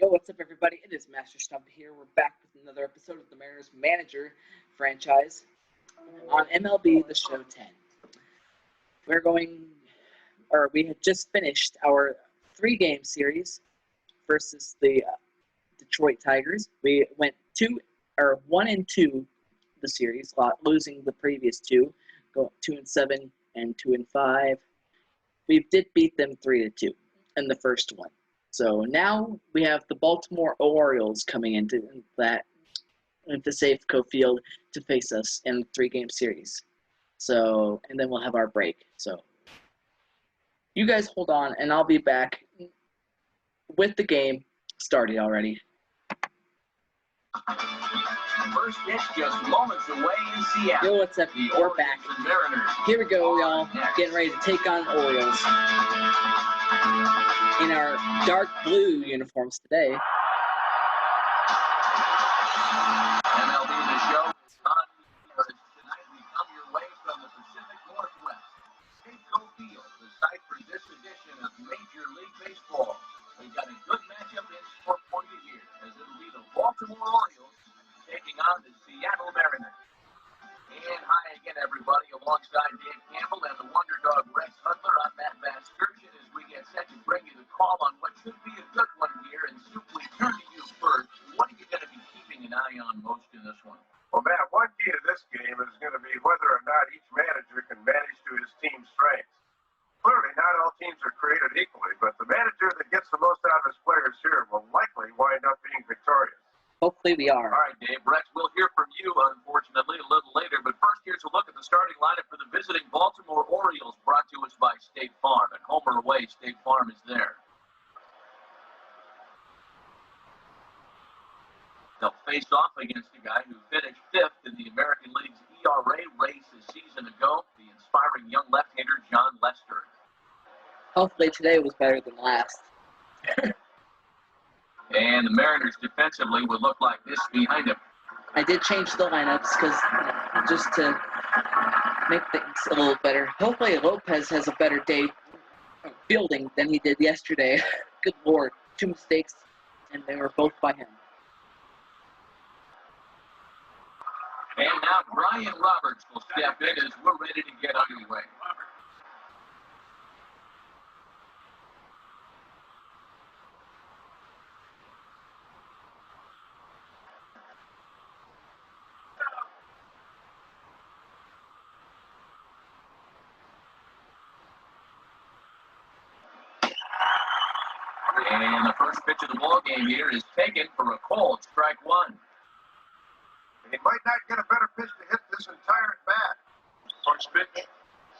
Yo, what's up, everybody? It is Master Stump here. We're back with another episode of the Mariners Manager franchise on MLB The Show 10. We had just finished our 3-game series versus the Detroit Tigers. We went 1-2 the series, losing the previous two, 2-7 and 2-5. We did beat them 3-2 in the first one. So now we have the Baltimore Orioles coming into Safeco Field to face us in the 3-game series. So, and then we'll have our break. So, you guys hold on, and I'll be back with the game started already. First pitch just moments away in Seattle. Yo, what's up? We're back. Here we go, y'all. Getting ready to take on Orioles in our dark blue uniforms today. MLB The Show tonight we come your way from the Pacific Northwest. Safeco Field, the site for this edition of Major League Baseball. We've got a good matchup in store for you here, as it'll be the Baltimore Orioles taking on the Seattle Mariners. And hi again, everybody, alongside Dan Campbell and the Wonder Dog Rex Hudler. I'm Matt Vasturgeon as we get set to bring you the call on what should be a good one here. And simply turn to you first. What are you going to be keeping an eye on most in this one? Well, Matt, one key to this game is going to be whether or not each manager can manage to his team's strengths. Clearly, not all teams are created equally, but the manager that gets the most out of his players here will likely wind up being victorious. Hopefully we are. All right, Dave. Rex, we'll hear from you, unfortunately, a little later. But first, here's a look at the starting lineup for the visiting Baltimore Orioles, brought to us by State Farm. At home or away, State Farm is there. They'll face off against a guy who finished 5th in the American League's ERA race a season ago, the inspiring young left-hander John Lester. Hopefully today was better than last. And the Mariners defensively would look like this behind him. I did change the lineups because just to make things a little better. Hopefully Lopez has a better day fielding than he did yesterday. Good Lord, 2 mistakes, and they were both by him. And now Brian Roberts will step in as we're ready to get underway. And the first pitch of the ball game here is taken for a called strike one. And he might not get a better pitch to hit this entire bat. First pitch,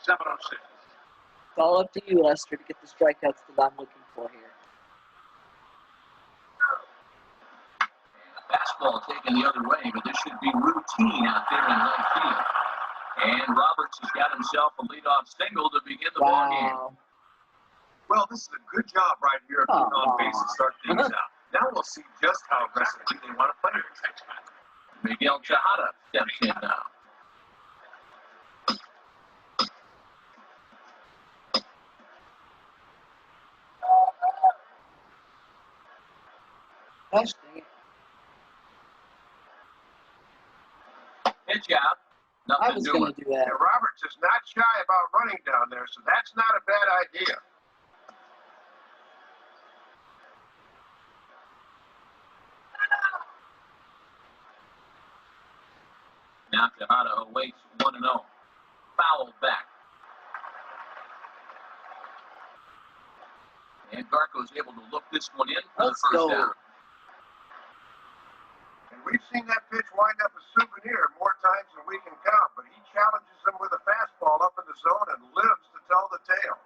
7:06. It's all up to you, Lester, to get the strikeouts that I'm looking for here. And the fastball taken the other way, but this should be routine out there in right field. And Roberts has got himself a leadoff single to begin the ball game. Well, this is a good job right here of being on base to start things out. Now we'll see just how aggressively they want to play this next match. Miguel Tejada steps in now. Gosh dang it. Pitch out. I Nothing was doing. going to do that. And Roberts is not shy about running down there, so that's not a bad idea. Now Tejada awaits 1-0. Foul back. And Garco's able to look this one in for Let's the first go. down. And we've seen that pitch wind up a souvenir more times than we can count, but he challenges him with a fastball up in the zone and lives to tell the tale.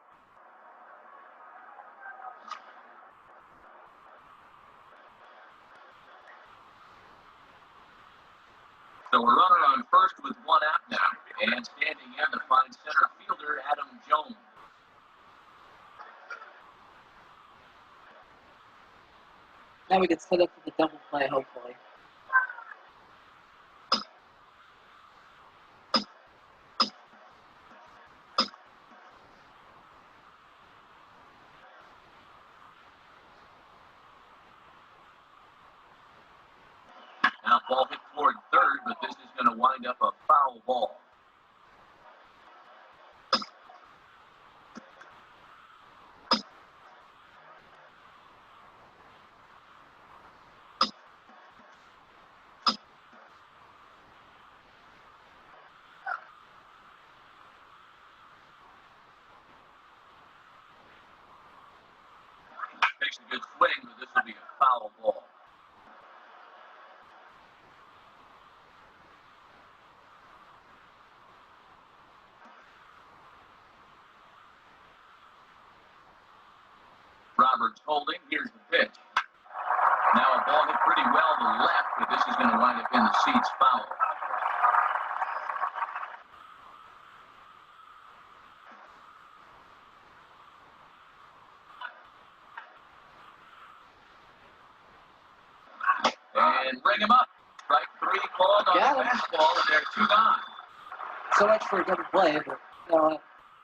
So a runner on first with 1 out now. And standing in to find center fielder Adam Jones. Now we get set up for the double play, hopefully. Ball hit toward third, but this is going to wind up a foul ball. Takes a good swing, but this will be a foul ball. Roberts holding. Here's the pitch. Now a ball hit pretty well to the left, but this is going to wind up in the seats foul. And bring him up. Strike three called on the fastball, and they're 2 gone. So much for a double play, but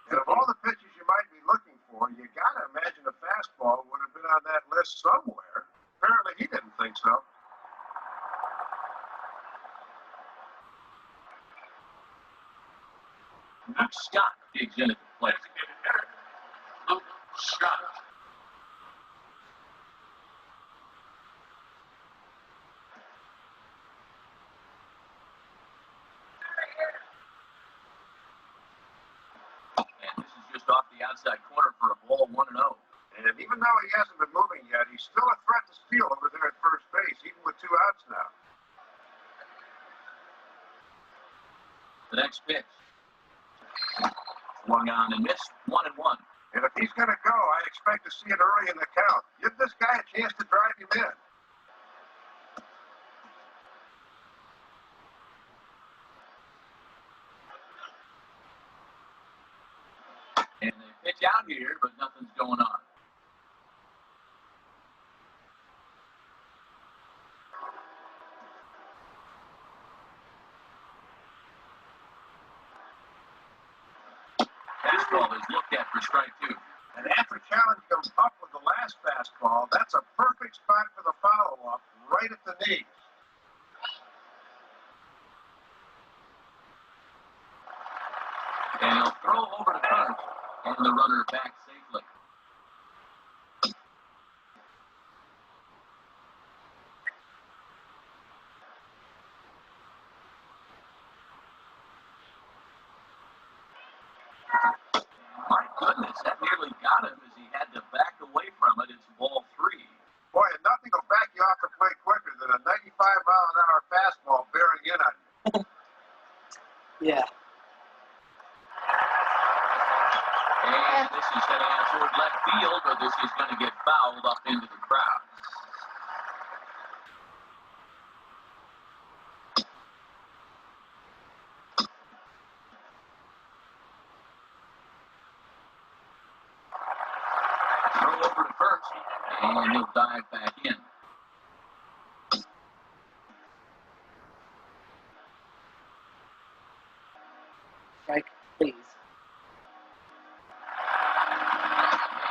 And of all the pitches you might be looking for, you got to imagine a fastball would have been on that list somewhere. Apparently he didn't think so. Luke Scott digs in at the plate. Luke Scott. And this is just off the outside corner for a ball, 1-0. And even though he hasn't been moving yet, he's still a threat to steal over there at first base, even with 2 outs now. The next pitch. Swung on and missed, 1-1. And if he's going to go, I expect to see it early in the count. Give this guy a chance to drive him in. And they pitch out here, but nothing's going on. Fastball is looked at for strike 2. And after challenging him up with the last fastball, that's a perfect spot for the follow-up, right at the knees. And he'll throw over to first, and the runner back safely. My goodness, that nearly got him as he had to back away from it. It's ball 3. Boy, and nothing will back you off the plate quicker than a 95-mile-an-hour fastball bearing in on you. yeah. And this is heading out toward left field, but this is going to get fouled up into the crowd. Throw over to first, and he'll dive back in. Strike, please.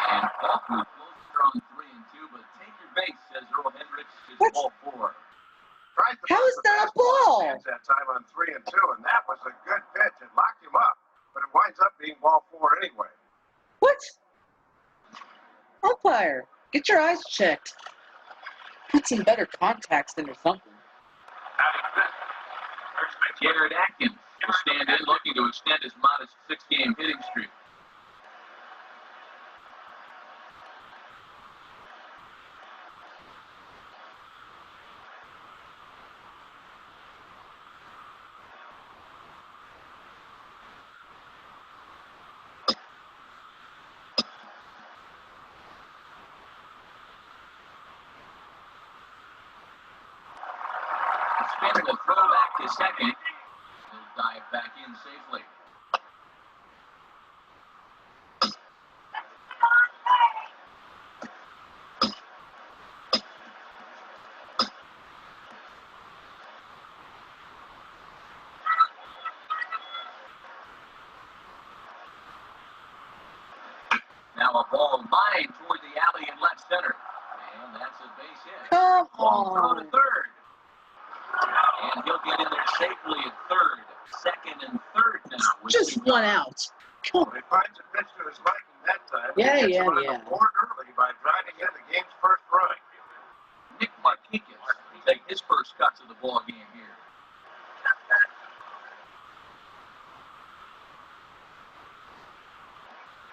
And Falk was closer on 3-2, but take your base, says Earl Hendricks. It's What? ball 4. How is that a ball? That time on 3-2, and that was a good pitch. It locked him up, but it winds up being ball 4 anyway. What? Umpire, get your eyes checked. Put some better contacts in or something. Jared Atkins will stand in, looking to extend his modest 6-game hitting streak. Spinning a throw back to second. He'll dive back in safely. Now a ball lined toward the alley in left center. And that's a base hit. Come Ball throw to on. third. 1 out. Come on. He finds a pitch to his liking that time. Yeah, He gets him on yeah. the board early by driving in the game's first run. Nick Markakis will take his first cuts of the ball game here.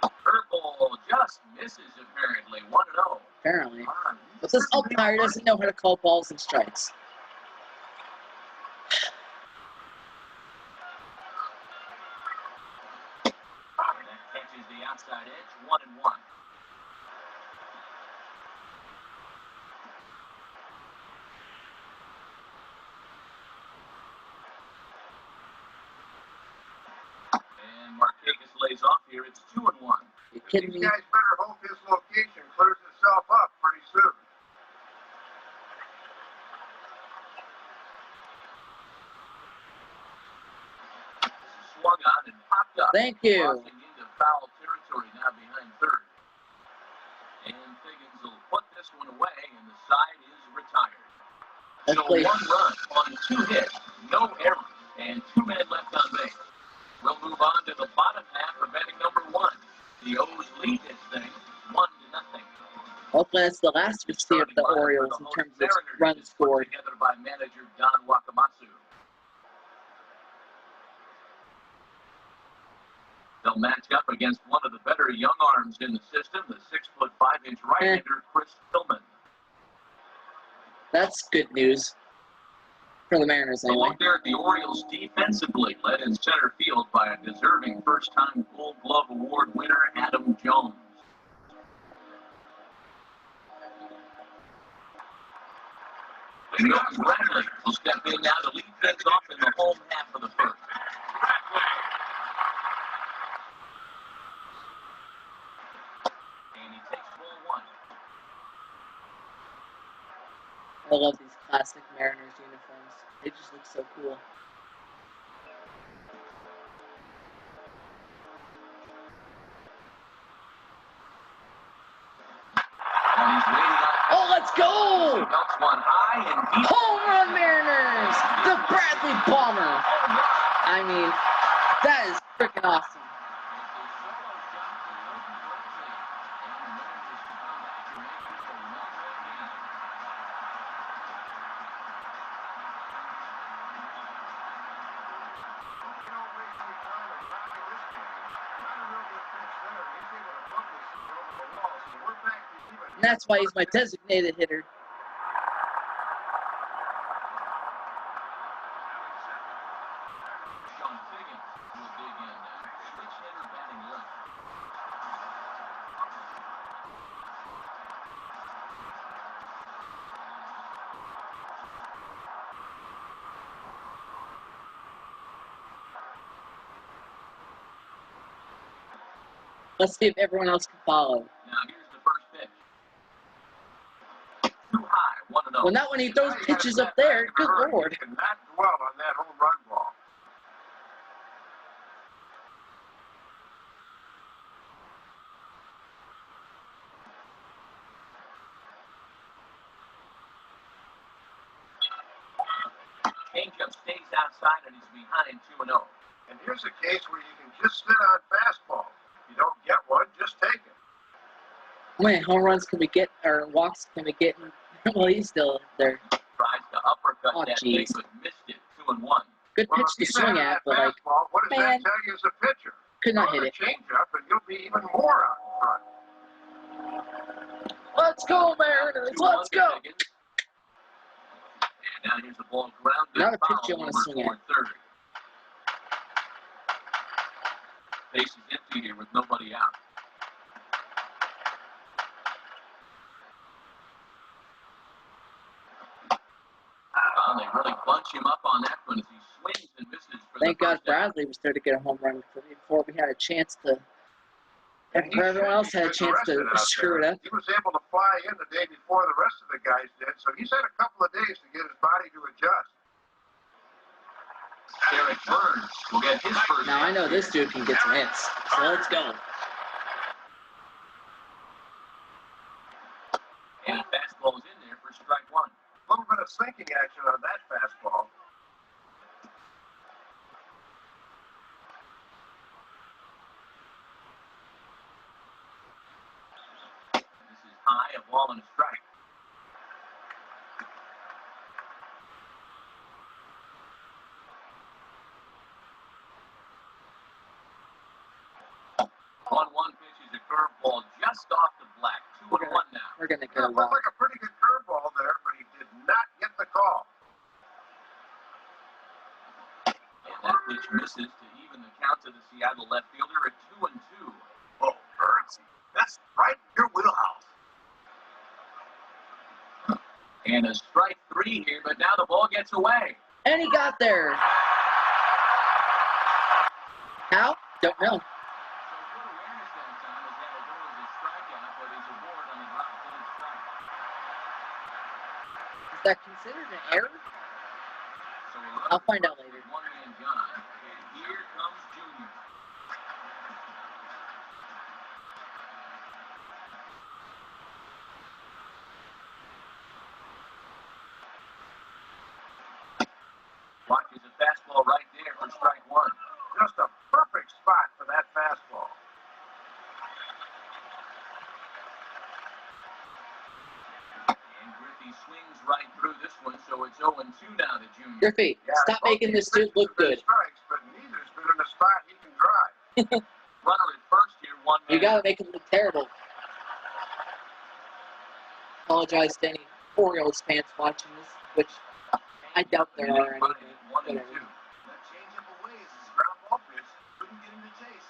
Curveball just misses apparently. 1-0. Apparently. But this umpire doesn't know how to call balls and strikes. That catches the outside edge. 1-1. And Markakis lays off here. It's 2-1. You kidding These me? guys better hope his location clears itself up pretty soon. Swung on and popped up. Thank you. Crossing into foul territory now behind third. And Figgins will put this one away, and the side is retired. So Hopefully. 1 run on 2 hits, no errors, and 2 men left on base. We'll move on to the bottom half of inning number 1. The O's lead this thing 1-0. Hopefully that's the last we see of the Orioles in terms of runs scored. Together by manager Don Wakamatsu. They'll match up against one of the better young arms in the system, the 6'5" right-hander Chris Tillman. That's good news for the Mariners So anyway. look there at the Orioles defensively, led in center field by a deserving first-time Gold Glove Award winner Adam Jones. And Milton Bradley will step in now to lead things off in the home half of the first. And he takes ball 1. I love these classic Mariners uniforms. They just look so cool. And he's waiting on. Oh, let's go! Belts one high and deep. Home run Mariners! The Bradley Bomber! I mean, that is freaking awesome. And that's why he's my designated hitter. Sean Figgins will dig in now. Switch hitter batting left. Let's see if everyone else can follow. Now here's the first pitch. Too high, 1-0. Well, not when he throws pitches up there. Good Lord. He cannot dwell on that home run ball. Changeup stays outside and he's behind 2-0. And here's a case where you can just sit on fastball. If you don't get one, just take it. How many home runs can we get, or walks can we get? Well, he's still there. Tries to uppercut Oh, that jeez. big, but missed it. 2-1. Good Well, pitch if to you swing have at, that but like, fastball, what does man. that tell you as a pitcher? could not Throw hit the it. changeup, and you'll be even more out in front. Let's go, Mariners! Let's go! And now here's the ball grounded. Another pitch foul you wanna over swing at. toward third. Base is empty here with nobody out. They really bunch him up on that one as he swings and misses for Thank the God first down. Bradley was there to get a home run before we had a chance to. And he Before everyone should else had a be chance to arrested out screw it there. up. He was able to fly in the day before the rest of the guys did, so he's had a couple of days to get his body to adjust. Derek Burns will get his first. Now I know this dude can get some hits, so let's go. And a fastball is in there for strike one. A little bit of sinking action on that fastball. high, a ball and a strike. One pitch is a curveball just off the black. 2-1 now. We're going to get Yeah, a it walk. looked like a pretty good curveball there, but he did not get the call. And that pitch misses to even the count to the Seattle left fielder at 2-2. Oh, hurts. That's right in your wheelhouse. And a strike 3 here, but now the ball gets away. And he got there. How? Don't know. So good awareness that time as that over was a strikeout, but he's aboard on the drop to the strike. Is that considered an error? So I'll find out later. One man gone, and here comes Junior. Watches a fastball right there for strike 1. Just a perfect spot for that fastball. And Griffey swings right through this one, so it's 0-2 now to Junior. Griffey, stop making this dude look good. Strikes, but neither's been in a spot he can drive. Runner at first here, one man. You got to make him look terrible. Apologize to any Orioles fans watching this, which I doubt there are any. but 1-2. whatever. That changeup away is his ground ball pitch. Couldn't get him to chase.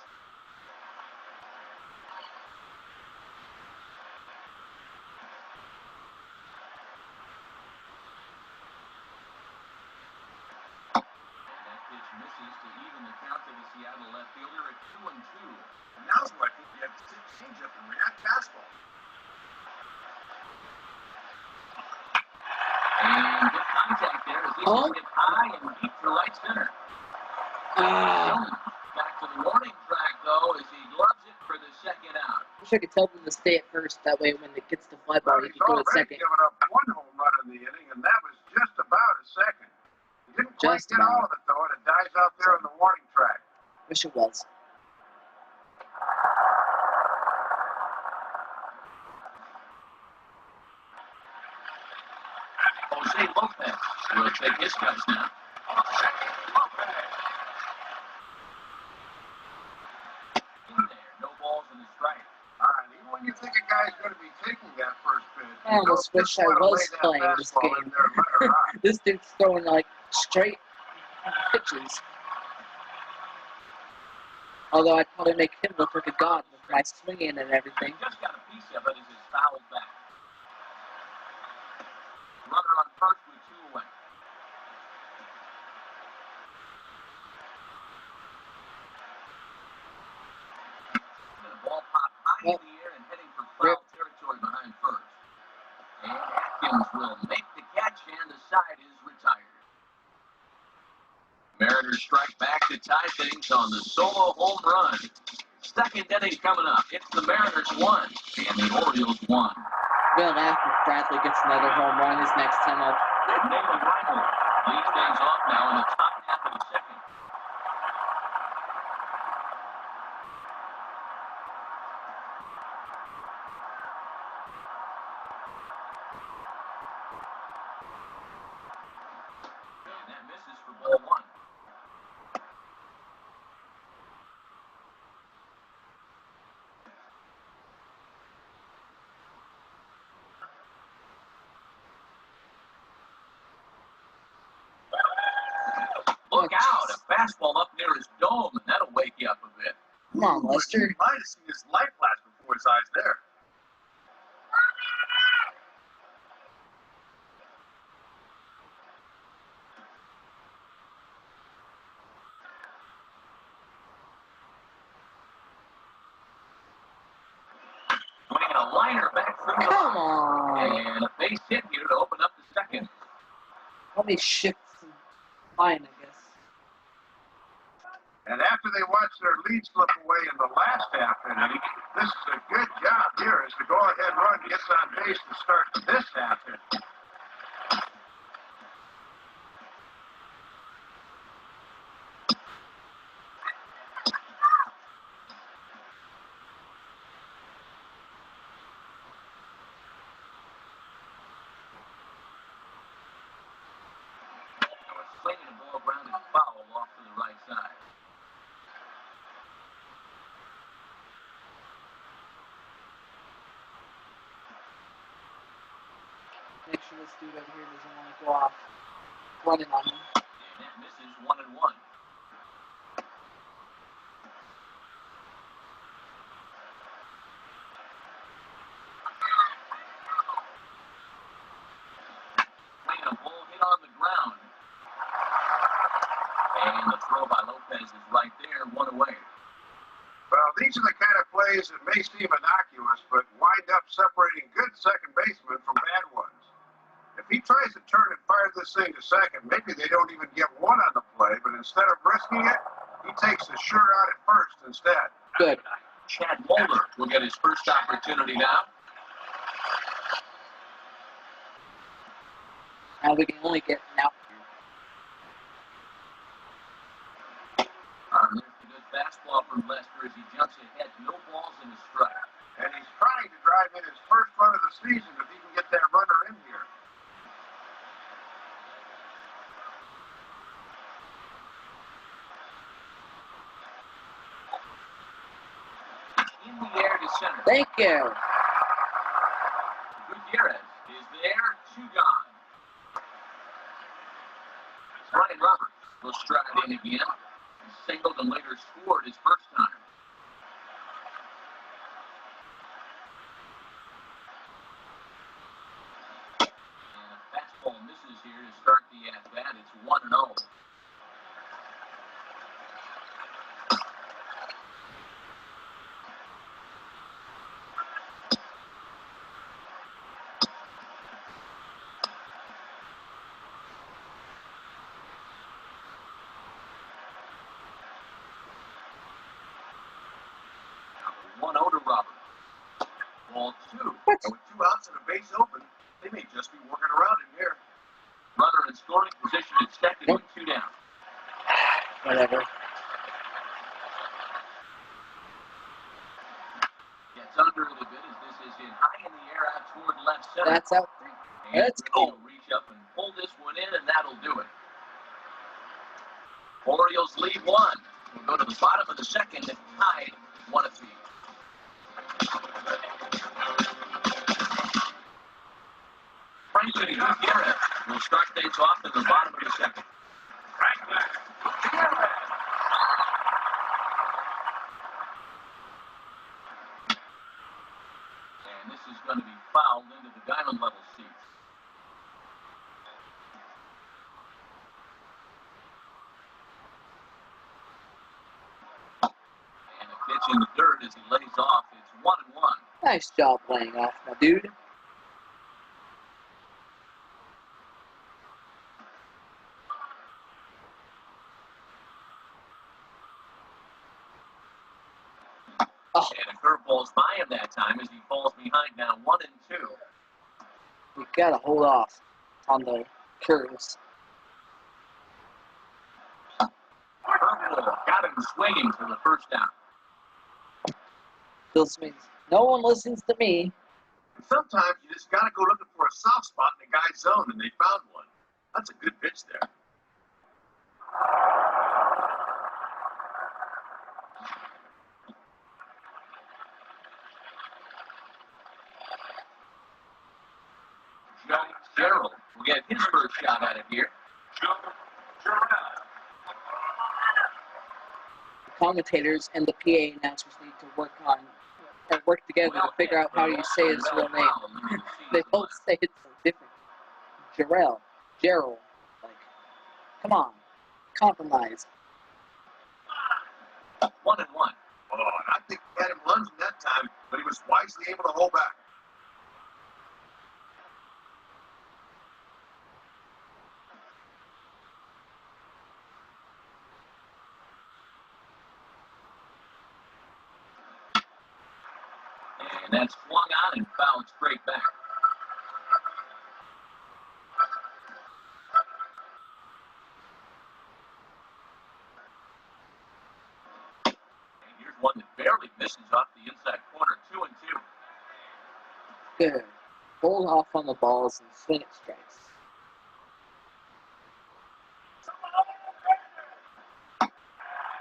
That pitch misses to even the count to the Seattle left fielder at 2-2. And now's where I think you have to sit changeup and react fastball. And good contact there as this is hit high and deep to right center. Back to the warning track, though, as he gloves it for the second out. Wish I could tell them to stay at first. That way, when it gets to fly ball, you He's can go at already second. given up one home run in the inning, and that was just about a second. He didn't quite Just get all of it, though, and it dies out there on the warning track. Wish it was. Jose Lopez will take his cuts now. In there, no balls in the strike. All right, even when you think a guy's going to be taking that first pitch, I almost wish I was playing this game. This dude's throwing like straight pitches. Although I'd probably make him look like a god with my swinging and everything. Just got a piece of it as it's fouled back. Runner on first with 2 away. The ball popped high in the air and heading for foul territory behind first. And Atkins will make the catch, and the side is retired. Mariners strike back to tie things on the solo home run. Second inning coming up. It's the Mariners 1 and the Orioles 1. I'm gonna laugh if Bradley gets another home run his next time up. Nathan Reinhold leads things off now in the top half of the second. And that misses for ball 1. Look out, a fastball up near his dome, and that'll wake you up a bit. Come on, Lester. He might have seen his life flash before his eyes there. Swinging a liner back through the Come line. on. And a base hit here to open up the second. Let me shift some line, I guess. And after they watched their lead slip away in the last half inning, this is a good job here as the go-ahead run gets on base to start this half inning. Make sure this dude over here doesn't want to go off running on him. And that misses 1-1. Playing a ball hit on the ground. And the throw by Lopez is right there, 1 away. Well, these are the kind of plays that may seem innocuous, but wind up separating good second basemen from bad ones. If he tries to turn and fire this thing to second, maybe they don't even get one on the play, but instead of risking it, he takes the sure out at first instead. Good. Chad Mulder will get his first opportunity now. Now we can only get an out here. There's a good fastball from Lester as he jumps ahead. No balls in his strike. And he's trying to drive in his first run of the season if he can get that runner in here. In the air to center. Thank you. Gutierrez is there, 2 gone. Brian Roberts will stride in again. He singled and later scored his first time. And a fastball misses here to start the at-bat. It's 1-0. One out to Robert. Ball 2. What? And with 2 outs and a base open, they may just be working around him here. Runner in scoring position at second with 2 down. Whatever. Gets under a bit as this is hit high in the air out toward left center. That's out 3. And Let's go. he'll reach up and pull this one in, and that'll do it. Orioles lead 1. We'll go to the bottom of the second and tied 1 apiece. Franklin Gutierrez will start things off in the bottom of the second. And this is going to be fouled into the diamond level seats. And a pitch in the dirt as he lays off. It's 1-1. Nice job playing off, my dude. Oh, And a curveball's by him that time as he falls behind now 1-2. we gotta hold off on the curves. Curveball got him swinging for the first down. This means no one listens to me. And sometimes you just got to go looking for a soft spot in the guy's zone, and they found one. That's a good pitch there. Joe Gerald will get his first shot at it here. The commentators and the PA announcers need to work together to figure out how you say his real name. They both say it so different. Gerald. Like, come on, compromise. 1-1. Oh, and I think he had him lunging that time, but he was wisely able to hold back. And that's swung on and fouled straight back. And here's one that barely misses off the inside corner. 2-2. Good. Hold off on the balls and swing at strikes.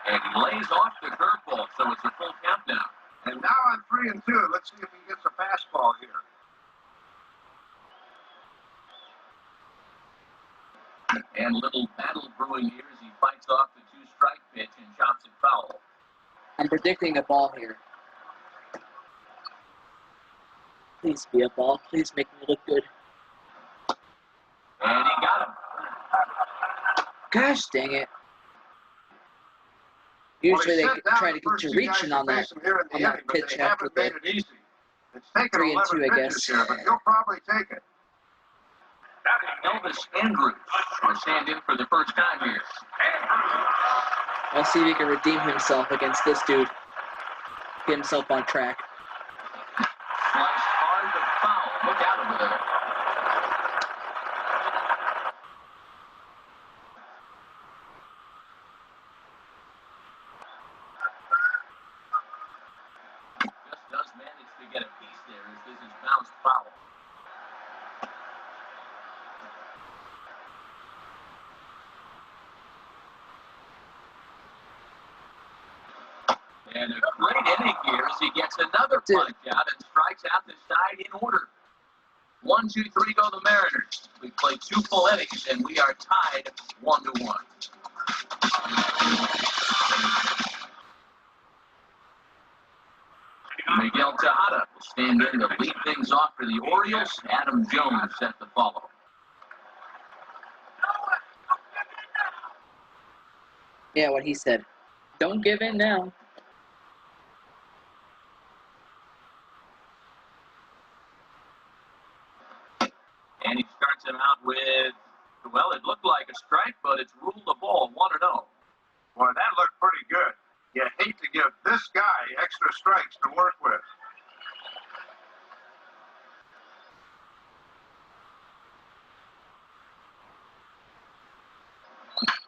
And he lays off the curveball, so it's a full count now. And now on 3-2, let's see if he gets a fastball here. And little battle brewing here as he fights off the 2-strike pitch and chops it foul. I'm predicting a ball here. Please be a ball. Please make me look good. And he got him. Gosh dang it. Usually they try to get you reaching on that pitch after the It's taken 3 and 11 2, I pitches guess. here, but he'll probably take it. Elvis Andrews will stand in for the first time here. I'll see if he can redeem himself against this dude. Get himself on track. Sliced hard to foul. Look out over there. Just does manage to get a piece there as this is bounced foul. And a great inning here as he gets another punch out and strikes out the side in order. 1, 2, 3 go the Mariners. We played 2 full innings and we are tied 1-1. Miguel Tejada will stand in to lead things off for the Orioles. Adam Jones set the follow. Yeah, what he said. Don't give in now. And he starts him out with, well, it looked like a strike, but it's ruled a ball, 1-0. Boy, that looked pretty good. You hate to give this guy extra strikes to work with.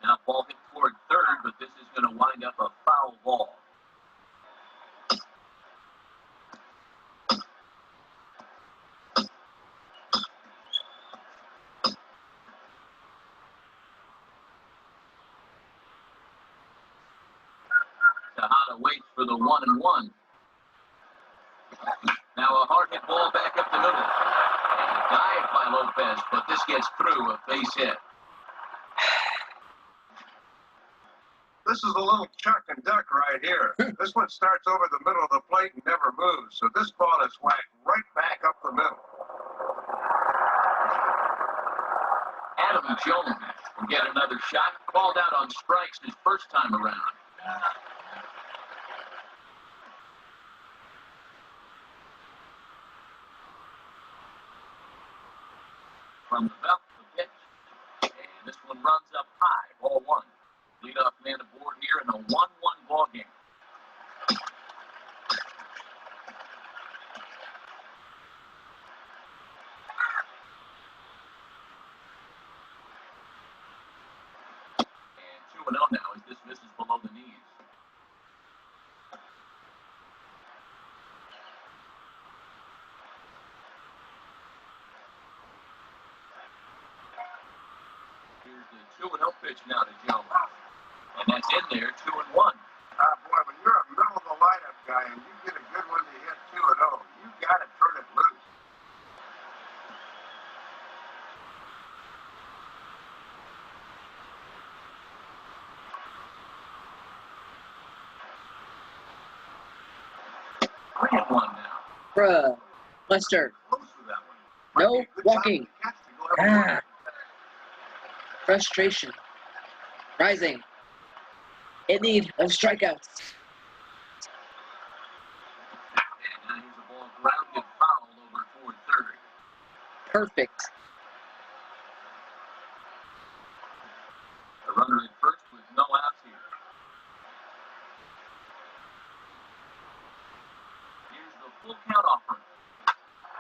Now ball hit toward third, but this is going to wind up a foul ball. Tejada waits for the 1-1. Now a hard hit ball back up the middle. And a dive by Lopez, but this gets through a base hit. This is a little chuck and duck right here. This one starts over the middle of the plate and never moves. So this ball is whacked right back up the middle. Adam Jones will get another shot. Called out on strikes his first time around. From the belt, the pitch. And this one runs up high, ball 1. Leadoff man aboard here in a 1-1 ball game. And 2-0 now as this misses below the knees. Here's the 2-0 pitch now to Jones. And that's in there, 2-1. Boy, when you're a middle of the lineup guy and you get a good one to hit 2-0, you got to turn it loose. Three and one now. Bruh. Lester. Close with that one. No walking. Ah. Frustration. Rising. In need of strikeouts. And now here's a ball grounded foul over toward third. Perfect. The runner at first with no outs here. Here's the full count offer.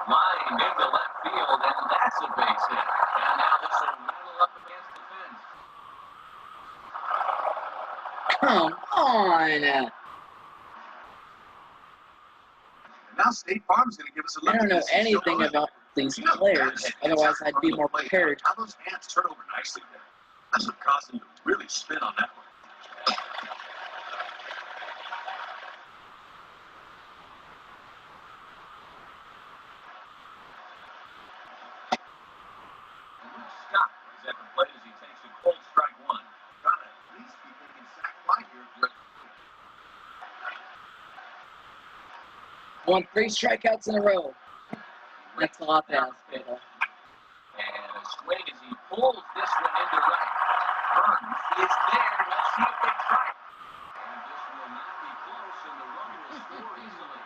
Line into left field, and that's a base hit. And now this will rattle up against the fence. Come on. Now State Farm's going to give us a look. I don't know anything about these players. Otherwise, I'd be more prepared. How those hands turn over nicely there. That's what caused him to really spin on that one. Scott is at the plate as he takes Won 3 strikeouts in a row. That's a lot to ask, people. And a swing as he pulls this one into right. Burns is there. Let's see if they strike. And this will not be close, and the runner will score easily.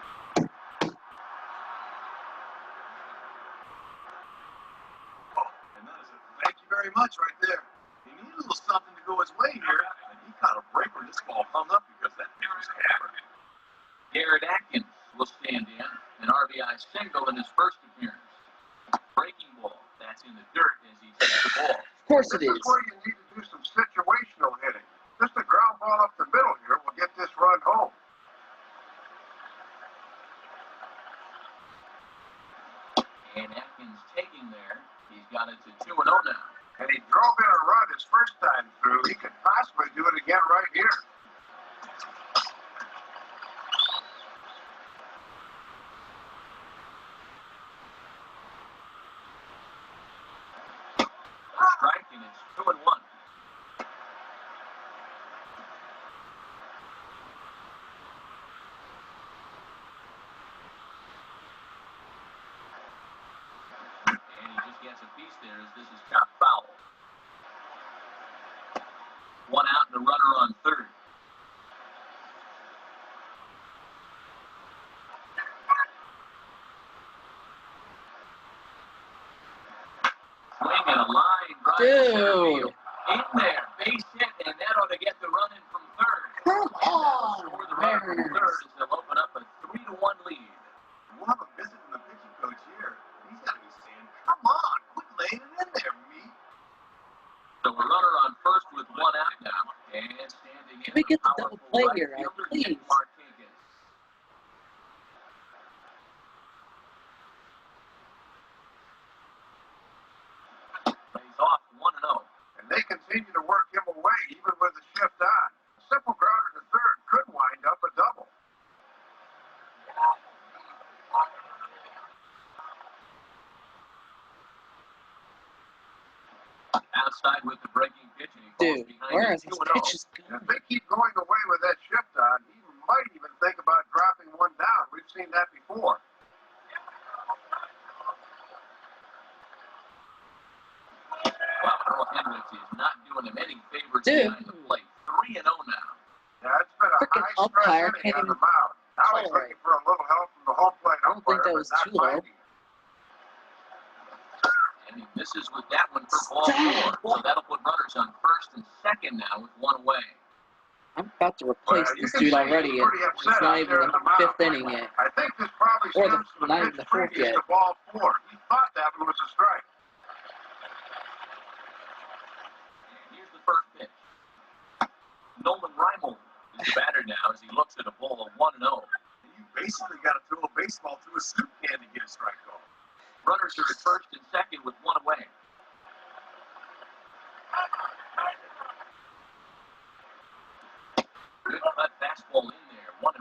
And that is a thank you very much right there. He needed a little something to go his way here, and he caught a break when this ball hung up because that thing was hammered. Garrett Atkins will stand in, an RBI single in his first appearance. Breaking ball. That's in the dirt as he takes the ball. Of course it This is. is where you need to do some situational hitting. Just a ground ball up the middle here will get this run home. And Atkins taking there. He's got it to 2-0 now. And he drove in a run his first time through. He could possibly do it again right here. Strike, and it's 2-1. And he just gets a piece there as this is chopped foul. 1 out and a runner on third. Swing and a line drive to center Dude. field. In there, base hit, and that ought to get the run in from third. Come For on, the runner from Mariners. third as they'll open up a 3-1 lead. We'll have a visit from the pitching coach here. He's got to be saying, come on, quit laying it in there, meat. So a runner on first with 1 out now. And standing in Can we get the powerful double play right here, fielder, please? Nick Martinez. Plays off 1-0. And they continue to work him away even with the shift on. A simple grounder to third could wind up a double. Outside with the breaking pitch, and he falls Dude, behind where it is this 2-0. pitch is And if going? they keep going away with that shift on, he might even think about dropping one down. We've seen that before. Well, Earl Hendricks is not doing him any favors Dude. behind the plate. 3-0 now. Yeah, it's been a Frickin' high stress umpire inning can't on even the mound. Now he's control looking for a little help from the home plate I don't umpire, think that but was not too low. finding. And he misses with that one for ball Stop. 4. So that'll put runners on first and second now with 1 away. I'm about to replace Well, you this can dude see already, he's and pretty it's upset not out even there in the the mound. 5th inning yet. I think this probably Or stems from not the even pitch the 4th previous yet. to ball 4. He thought that one was a strike. And here's the first pitch. Nolan Reimold is the batter now as he looks at a ball of 1-0. And you basically got to throw a baseball through a soup can to get a strike call. Runners are at first and second with 1 away. Good cut fastball in there, 1-1.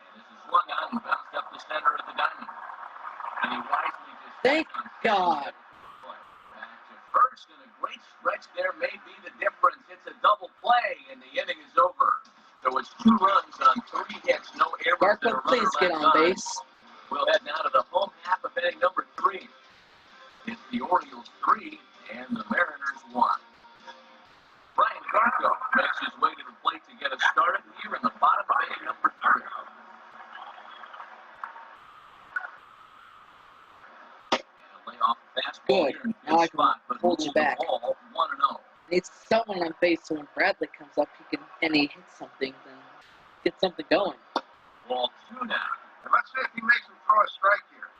And this is swung on and bounced up the center of the diamond. And he wisely just Thank on God. back to first, and a great stretch there may be the difference. It's a double play, and the inning is over. So it's 2 runs on 3 hits, no errors. Garfield, please get on base. We'll head now to the home half of inning number 3. It's the Orioles 3 and the Mariners 1. Brian Garfield makes his way to the plate to get us started here in the bottom of inning number 3. And a layoff fastball Good. here in Now I good can spot, but hold you moved the back. ball 1-0. Needs someone on base so when Bradley comes up, he can and he hits something, then get something going. Ball 2 now. And let's see if he makes him throw a strike here.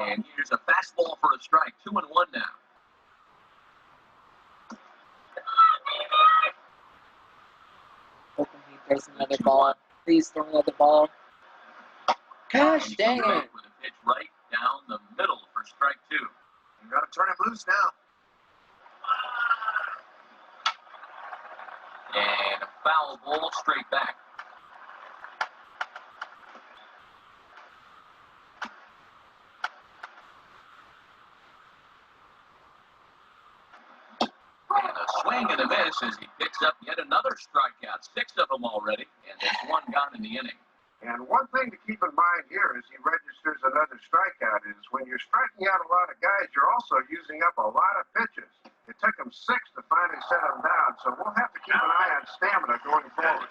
And here's a fastball for a strike. 2-1 now. Hoping he throws another ball. Please throw another ball. Gosh And dang he's it. With a pitch right down the middle for strike 2. You got to turn him loose now. And a foul ball straight back. Swing and a miss as he picks up yet another strikeout. 6 of them already, and there's 1 gone in the inning. And one thing to keep in mind here as he registers another strikeout is when you're striking out a lot of guys, you're also using up a lot of pitches. It took him 6 to finally set him down, so we'll have to keep an eye on stamina going forward.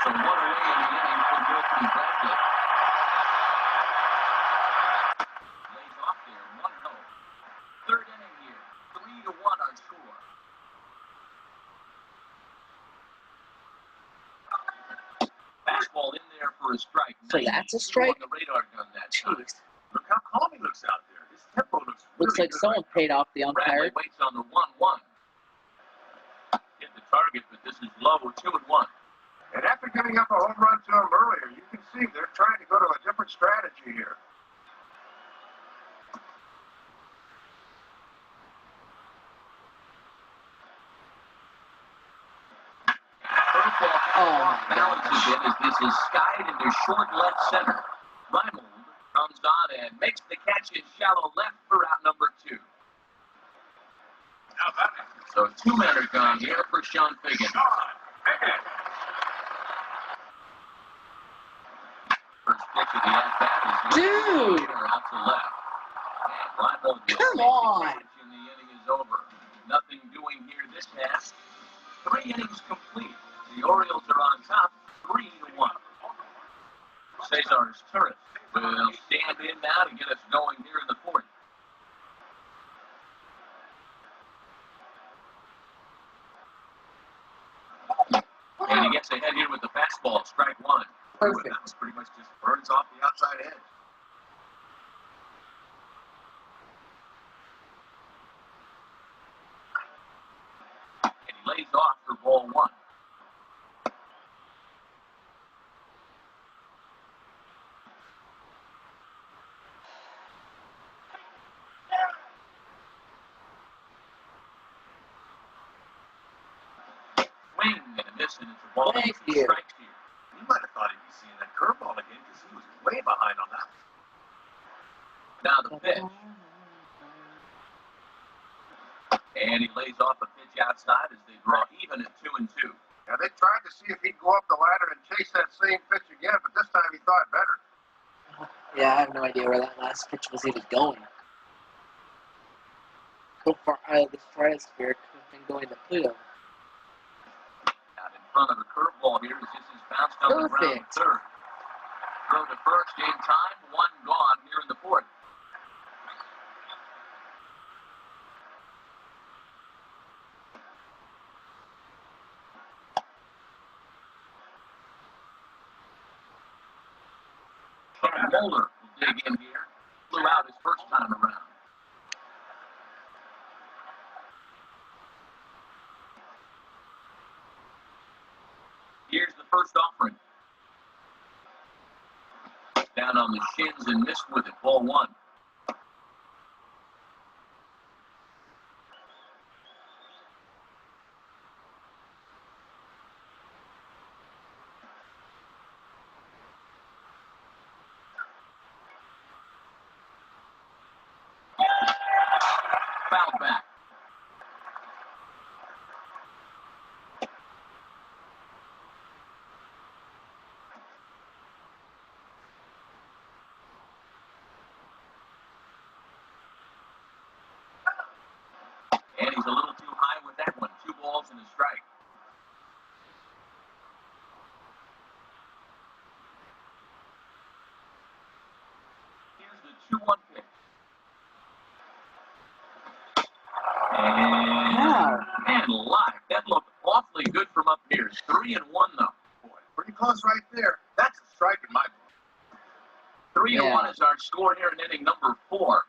So 1 away in the inning for Wilson Bradley. Lays off there, 1 home. 3rd inning here, 3-1 our score. Fastball in there for a strike. So that's a strike? On the radar gun that time. Jeez. Look how calm he looks out there. His tempo looks Looks really like good someone right paid off the now. Bradley umpire. waits on the 1-1. Hit the target, but this is low, 2-1. And after giving up a home run to him earlier, you can see they're trying to go to a different strategy here. Balances it as this is skied into short left center. Reimold comes on and makes the catch in shallow left for out number 2. So 2 men are gone here for Sean Figgin. First pitch of the at-bat is Dude! out to left. And Reimold will Come make on! the catch and the inning is over. Nothing doing here this half. 3 innings complete. The Orioles are on top, 3-1. Cesar's turret will stand in now to get us going here in the 4th. And he gets ahead here with the fastball, strike 1. Perfect. That was pretty much just burns off the outside edge. And he lays off for ball 1. Swing and a miss, and it's a ball. Thank you. Strike here. You might have thought he'd be seeing that curveball again because he was way behind on that. Now the pitch. And he lays off a pitch outside as they draw even at 2-2. Now, they tried to see if he'd go up the ladder and chase that same pitch again, but this time he thought better. Yeah, I have no idea where that last pitch was even going. So far out of the stratosphere, could have been going to Pluto. Out in front of a curveball here as this is bounced on the ground Perfect. 3rd. Throw to first in time, 1 gone here in the 4th. Moeller will dig in here. Flew out his first time around. Here's the first offering. Down on the shins and missed with it. Ball 1. Foul back. And he's a little too high with that one. 2 balls and a strike. Here's the 2-1 pitch. And man alive, that looked awfully good from up here. 3-1 though. Boy, pretty close right there. That's a strike in my book. 3-1 is our score here in inning number 4.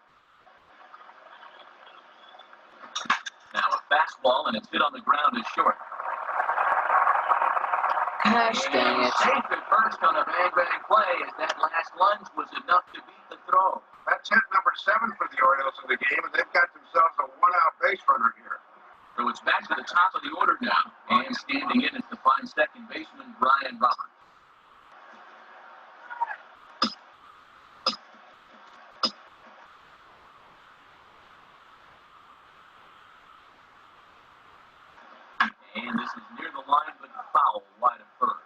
Now a fastball and it's hit on the ground is short. Gosh dang And it. safe at first on a bang play as that last lunge was enough to beat the throw. That's hit number 7 for the Orioles in the game, and they've got themselves a 1-out base runner here. So it's back to the top of the order now. And standing in is the fine second baseman, Brian Roberts. this is near the line, but foul wide of first.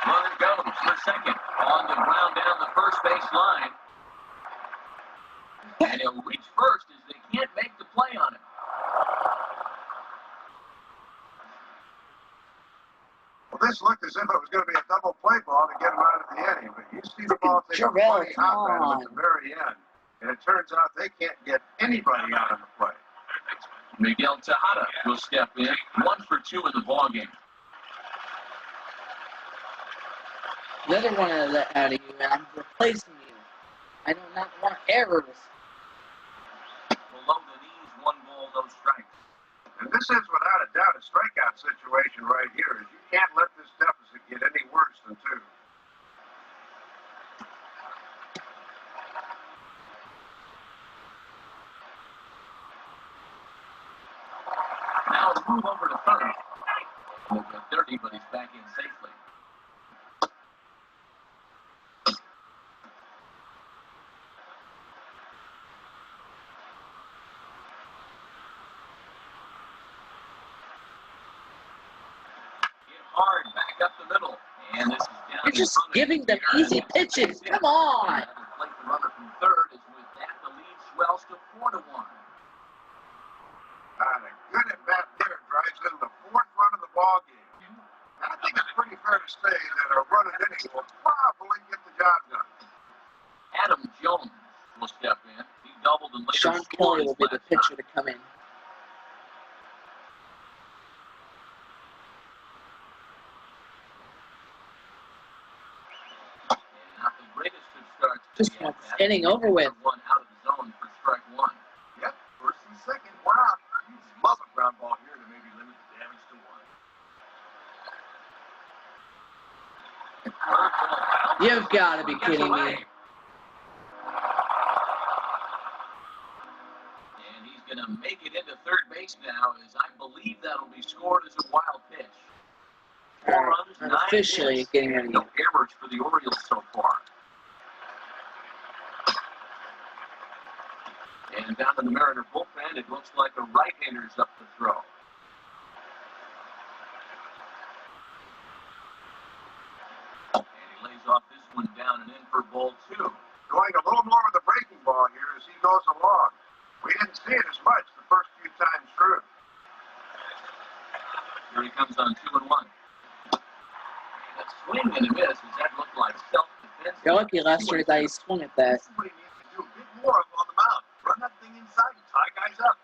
Runner goes for second. On the ground down the first base line. And he'll reach first as they can't make the play on him. Well, this looked as if it was going to be a double play ball to get him out of the inning, but you see the ball take a Jarrell, funny hop at him at the very end, and it turns out they can't get anybody out of the play. Miguel Tejada will step in, 1 for 2 in the ballgame. Another one out of you, and I'm replacing you. I do not want errors. Below the knees, 1 ball, no strikes. And this is without a doubt a strikeout situation right here. You can't let this deficit get any worse than 2. Now a move over to third. With the 30, but he's back in safely. Hard back up the middle, and this is down. You're just giving them easy pitches. Come on. Plate the runner from third is with that the lead swells to 4-1. A good at bat there drives in the 4th run of the ball game. I think it's pretty fair to say that a run at inning will probably get the job done. Adam Jones will step in. He doubled and later Sean scored Kelly will his be the last pitcher to come in. Not the greatest of starts. Just want this inning over with. One out of the zone for strike 1. Yep, first and second, we're out. You'd love a ground ball here to maybe limit the damage to 1. You've got to be kidding me. And he's going to make it into third base now, as I believe that'll be scored as a wild pitch. 4 runs, 9 Officially hits, getting and ready. no errors for the Orioles so far. And down in the Mariner bullpen, it looks like a right-hander's up to throw. And he lays off this one down and in for ball 2. Going a little more with the breaking ball here as he goes along. We didn't see it as much the first few times through. Here he comes on 2-1. A swing and a miss, as that looked like self-defense. You're lucky last year that he swung at that. This is what he needs to do a bit more of on the mound. Run that thing inside and tie guys up.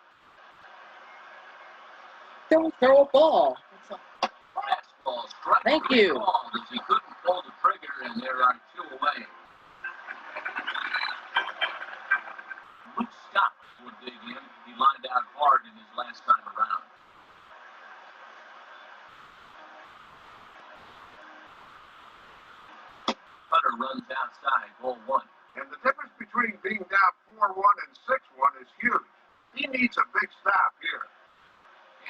Don't throw a ball. Fastball struck. Thank you. Called as he couldn't pull the trigger, and there are 2 away. Luke Scott would dig in. He lined out hard in his last time around. Cutter runs outside, ball 1. And the difference between being down 4-1 and 6-1 is huge. He needs a big stop here.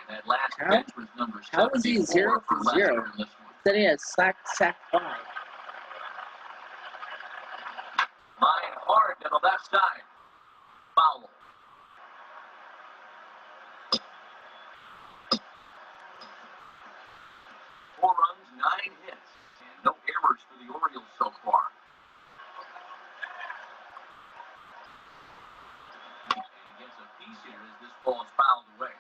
And that last pitch was number 74. How is he 0 for 0? Said he has sack 5. Line hard to the left side. Foul. Four runs, 9 hits, and no errors for the Orioles so far. And he gets a piece here as this ball is fouled away.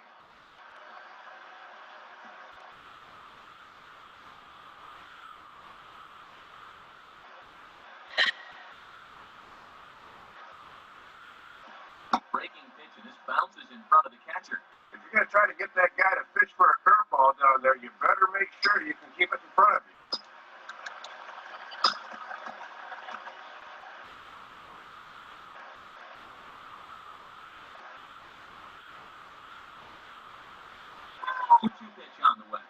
Breaking pitch, and this bounces in front of the catcher. If you're going to try to get that guy to pitch for a curveball down there, you better make sure you can keep it in front of you. Pitch on the way.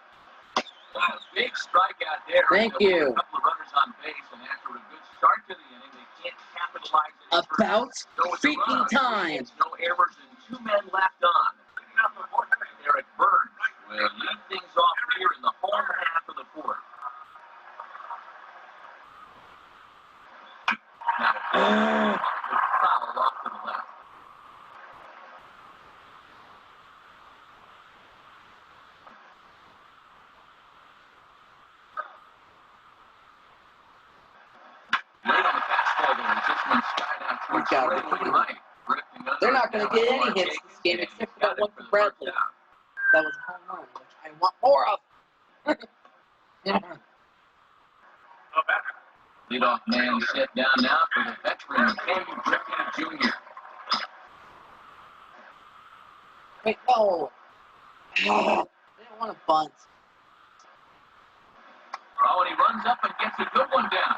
A big strikeout there. Thank you. A couple of runners on base, and after a good start to the inning, they can't capitalize any further. About freaking time. No errors and 2 men left on. Eric Burns will lead things off here in the home half of Now, a foul off to the left. Late on the fastball there, this one skied out towards straightaway right. They're not going to get any hits this game except for that one from Bradley. That was a home run, which I want more of. Leadoff man set down now for the veteran, Ken Griffey Jr. Wait, no. They didn't want to bunt. Oh, and he runs up and gets a good one down.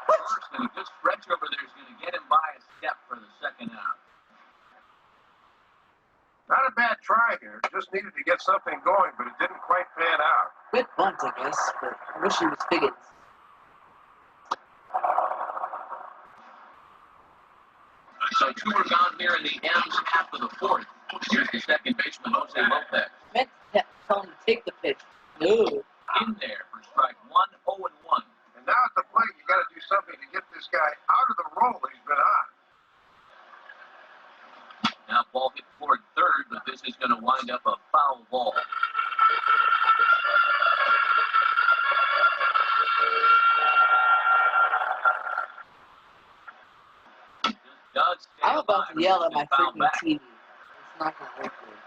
First, and a good stretch over there is going to get him by a step for the second out. Not a bad try here. Just needed to get something going, but it didn't quite pan out. Good bunt, I guess, but I wish he was Figgins. So two are gone here in the M's half of the fourth. Here's the second baseman, Jose Lopez. Meant to tell him to take the pitch. No. In there for strike one, 0-1. And now at the plate, you got to do something to get this guy out of the role he's been on. Now ball hit toward third, but this is going to wind up a foul ball. I'm about to yell at my freaking TV. It's not going to work good.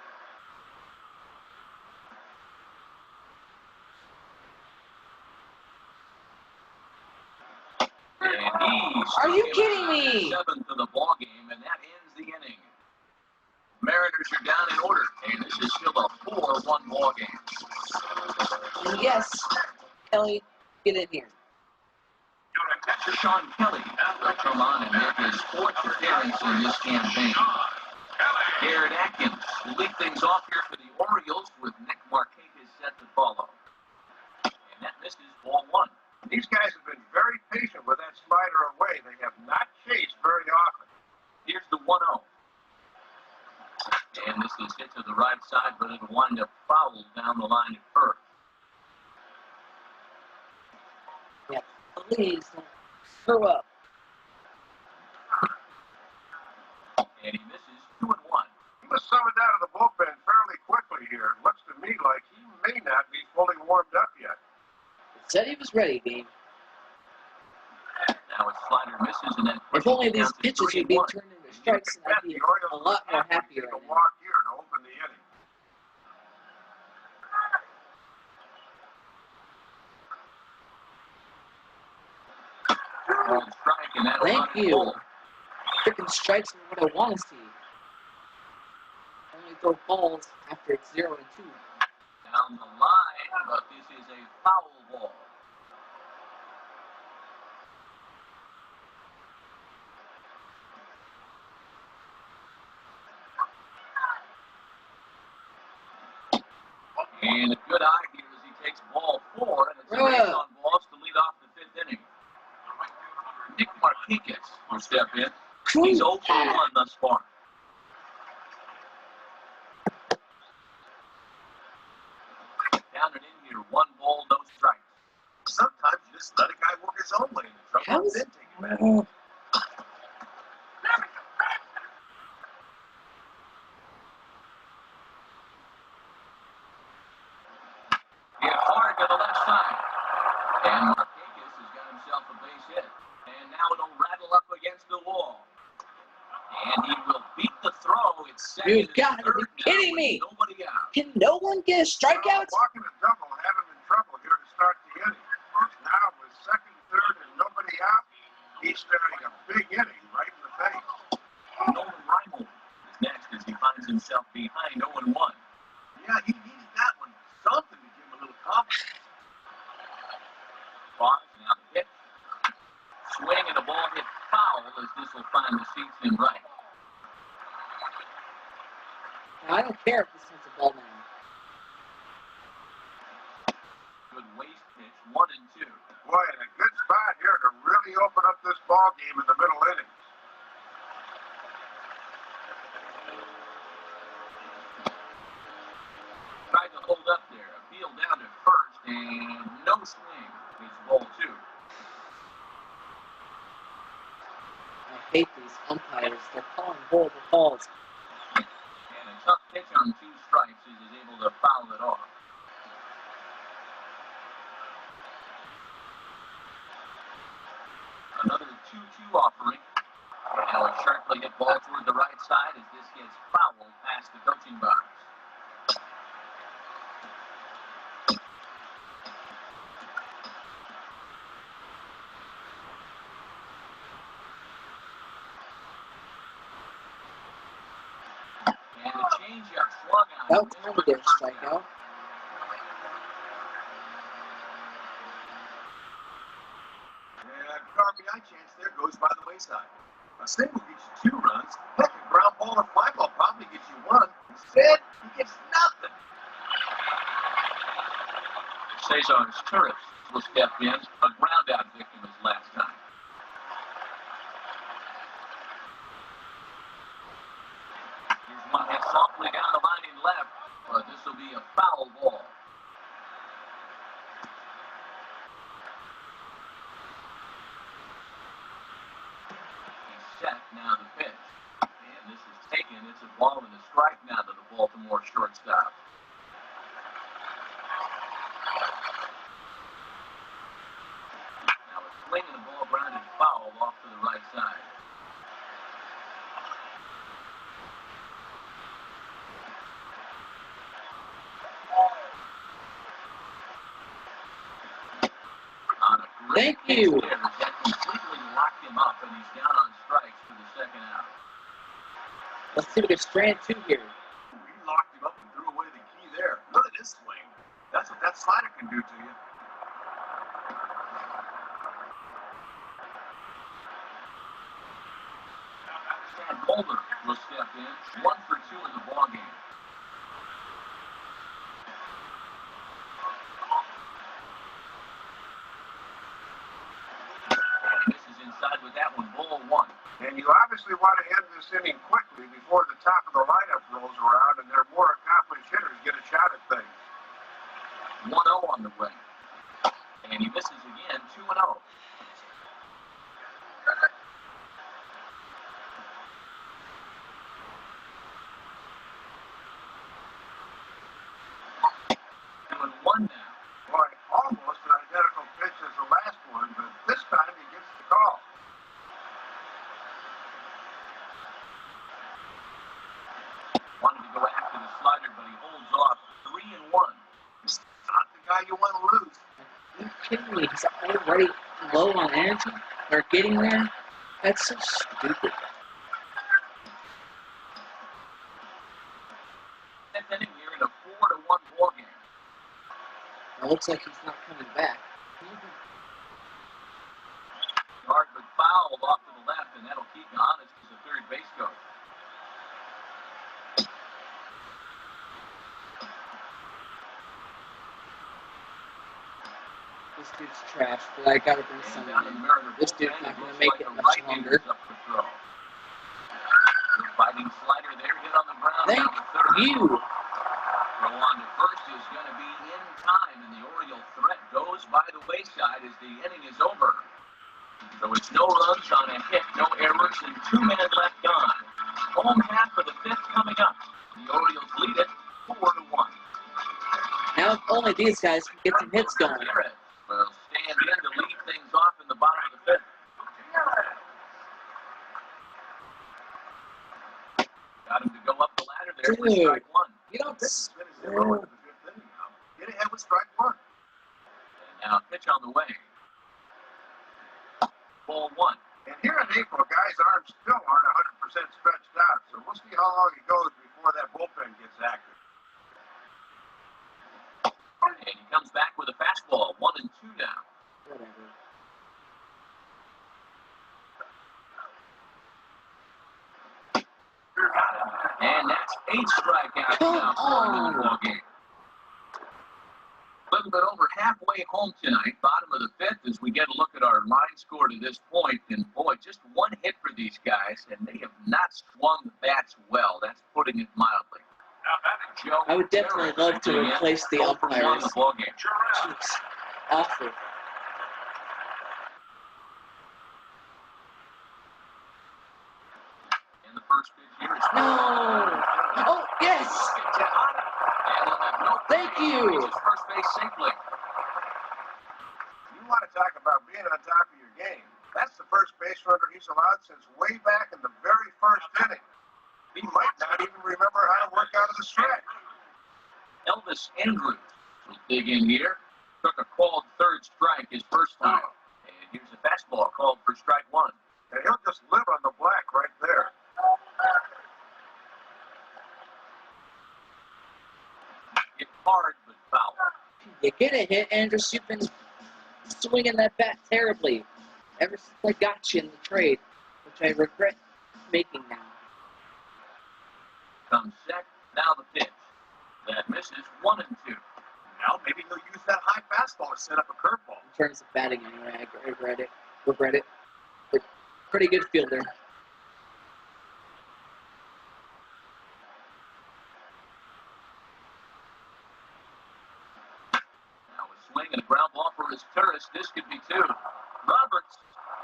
Are you kidding me? Seventh of the ball game, and that ends the inning. Mariners are down in order, and this is still a 4-1 ball game. And yes, Kelly, get in here. Sean Kelly will come on and make his fourth appearance in this campaign. Garrett Atkins will lead things off here for the Orioles with Nick Markakis set to follow. And that misses ball one. These guys have been very patient with that slider away. They have not chased very often. Here's the 1-0. And this is hit to the right side, but it'll wind up fouled down the line at first. Yeah, please don't screw up. And he misses 2-1. He was summoned out of the bullpen fairly quickly here. It looks to me like he may not be fully warmed up yet. Said he was ready, Gabe. Now his slider misses, and then if only these pitches would be turned into strikes, I'd be a lot more happier right now. Walk here to open the inning. Thank you. Freaking strikes are what I want to see. Only throw balls after it's 0-2. Down the line, but this is a foul ball. And a good eye here as he takes ball 4, and it's a base on balls to lead off the fifth inning. Nick Markakis will step in. He's 0 for 1 thus far. Down and in here, 1 ball, no strikes. Sometimes you just let a guy work his own lane. How is it? Hit hard to the left side. And Markakis has got himself a base hit. And now it'll rattle up against the wall. And he will beat the throw. It's second. You've got to be kidding me. Nobody out. Can no one get a strikeout? Walking a double have him in trouble here to start the inning. Now with second, third, and nobody out, he's starting a big inning right in the face. Nolan Reimold is next as he finds himself behind 0-1. Yeah, he needed that one. Something to give him a little confidence. Pause, now the hit. Swing and the ball hit foul as this will find the seats in right. I don't care if this is a ball man. Good waste pitch, 1 and 2. Boy, and a good spot here to really open up this ball game in the middle innings. Tried to hold up there. Appeal down to first, and no swing. It's ball 2. umpires, they're calling horrible calls. And a tough pitch on 2 strikes is able to foul it off. Another 2-2 offering. Now a sharply hit ball toward the right side as this gets fouled past the coaching box. And the changeup swung out. About time to get a strikeout. And RBI chance there goes by the wayside. A single gets you 2 runs. Heck, a ground ball or fly ball probably gets you 1. Instead, he gets nothing. Cesar's Turris will step in. A ground out victim his last time. Here's one hit softly down the line in left, but this will be a foul ball. Set now the pitch, and this is taken. It's a ball and a strike now to the Baltimore shortstop. Now a swing and a ball grounded foul off to the right side. On a great Thank you. pitch there, that completely locked him up, and he's down on strikes for the second out. Let's see if we can strand 2 here. He locked him up and threw away the key there. Look at this swing. That's what that slider can do to you. Chad Mulder will step in. 1 for 2 in the ballgame. This is inside with that one. Ball 1. And you obviously want to end this inning quickly before the top of the lineup rolls around and their more accomplished hitters get a shot at things. 1-0 on the way. And he misses again. 2-0. Doing 1 now. Boy, almost an identical pitch as the last one, but this time he gets the call. Wanted to go after the slider, but he holds off. 3-1. It's not the guy you want to lose. Are you kidding me? He's already low on energy. They're getting there. That's so stupid. 10th inning here in a 4-1 ball game. It looks like he's not coming back. Hard but fouled off to the left, and that'll keep you honest as the third base coach. This dude's trash, but I gotta bring And something down in in. the Mariners This bullpen, dude's not it gonna looks make like it the much right longer. hand is up for throw. The fighting slider there, hit on the ground. Thank down to third. you. Throw on to first is going to be in time, and the Oriole threat goes by the wayside as the inning is over. So it's no runs on a hit, no errors, and 2 men left on. Home half of the 5th coming up. The Orioles lead it 4-1. Now if only these guys can get some hits going. Gutierrez will stand in to lead things off in the bottom of the 5th. Got him to go up the ladder there with Dude. strike 1. You don't. This is finished the lower of the 5th inning now. Get ahead with strike 1. And now pitch on the way. Ball 1. And here in April, guys' arms still aren't 100% stretched out, so we'll see how long it goes before that bullpen gets active. And he comes back with a fastball. 1-2 now. Whatever. And that's 8 strikeouts now for him in the ball game. A little bit over halfway home tonight, bottom of the 5th, as we get a look at our line score to this point. And boy, just 1 hit for these guys, and they have not swung the bats well. That's putting it mildly. Joe I would definitely love to replace the umpires. The ball game. Jeez. Awful. first pitch here is No! Oh, yes! Thank you! Reaches first base safely. You want to talk about being on top of your game. That's the first base runner he's allowed since way back in the very first inning. He might not even remember how to work out of the stretch. Elvis Andrews will dig in here. Took a called third strike his first time. And here's a fastball called for strike one. And he'll just live on the black right there. It's hard but foul. You get a hit, Andrews. You've been swinging that bat terribly ever since I got you in the trade, which I regret making now. Comes set. Now the pitch. That misses 1-2. Now maybe he'll use that high fastball to set up a curveball. In terms of batting, anyway, I regret it. But pretty good fielder. Now a swing and a ground ball for his tourist. This could be two. Roberts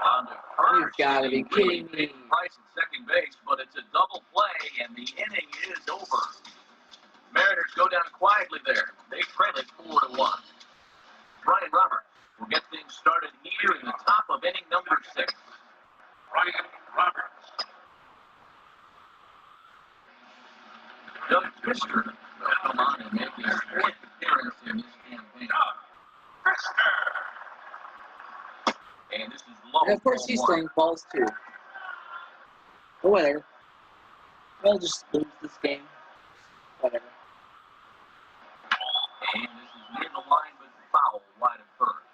on to first. You've got to be kidding me. Price at second base, but it's a double play, and the inning is over. Mariners go down quietly there. They trail it 4-1. Brian Roberts will get things started here in the top of inning number 6. Brian Roberts. Doug Fisker will come on and make his 4th appearance in this campaign. And this is low. And of course, he's throwing balls too. But whatever. We'll just lose this game. Whatever. And this is near the line with foul wide of first.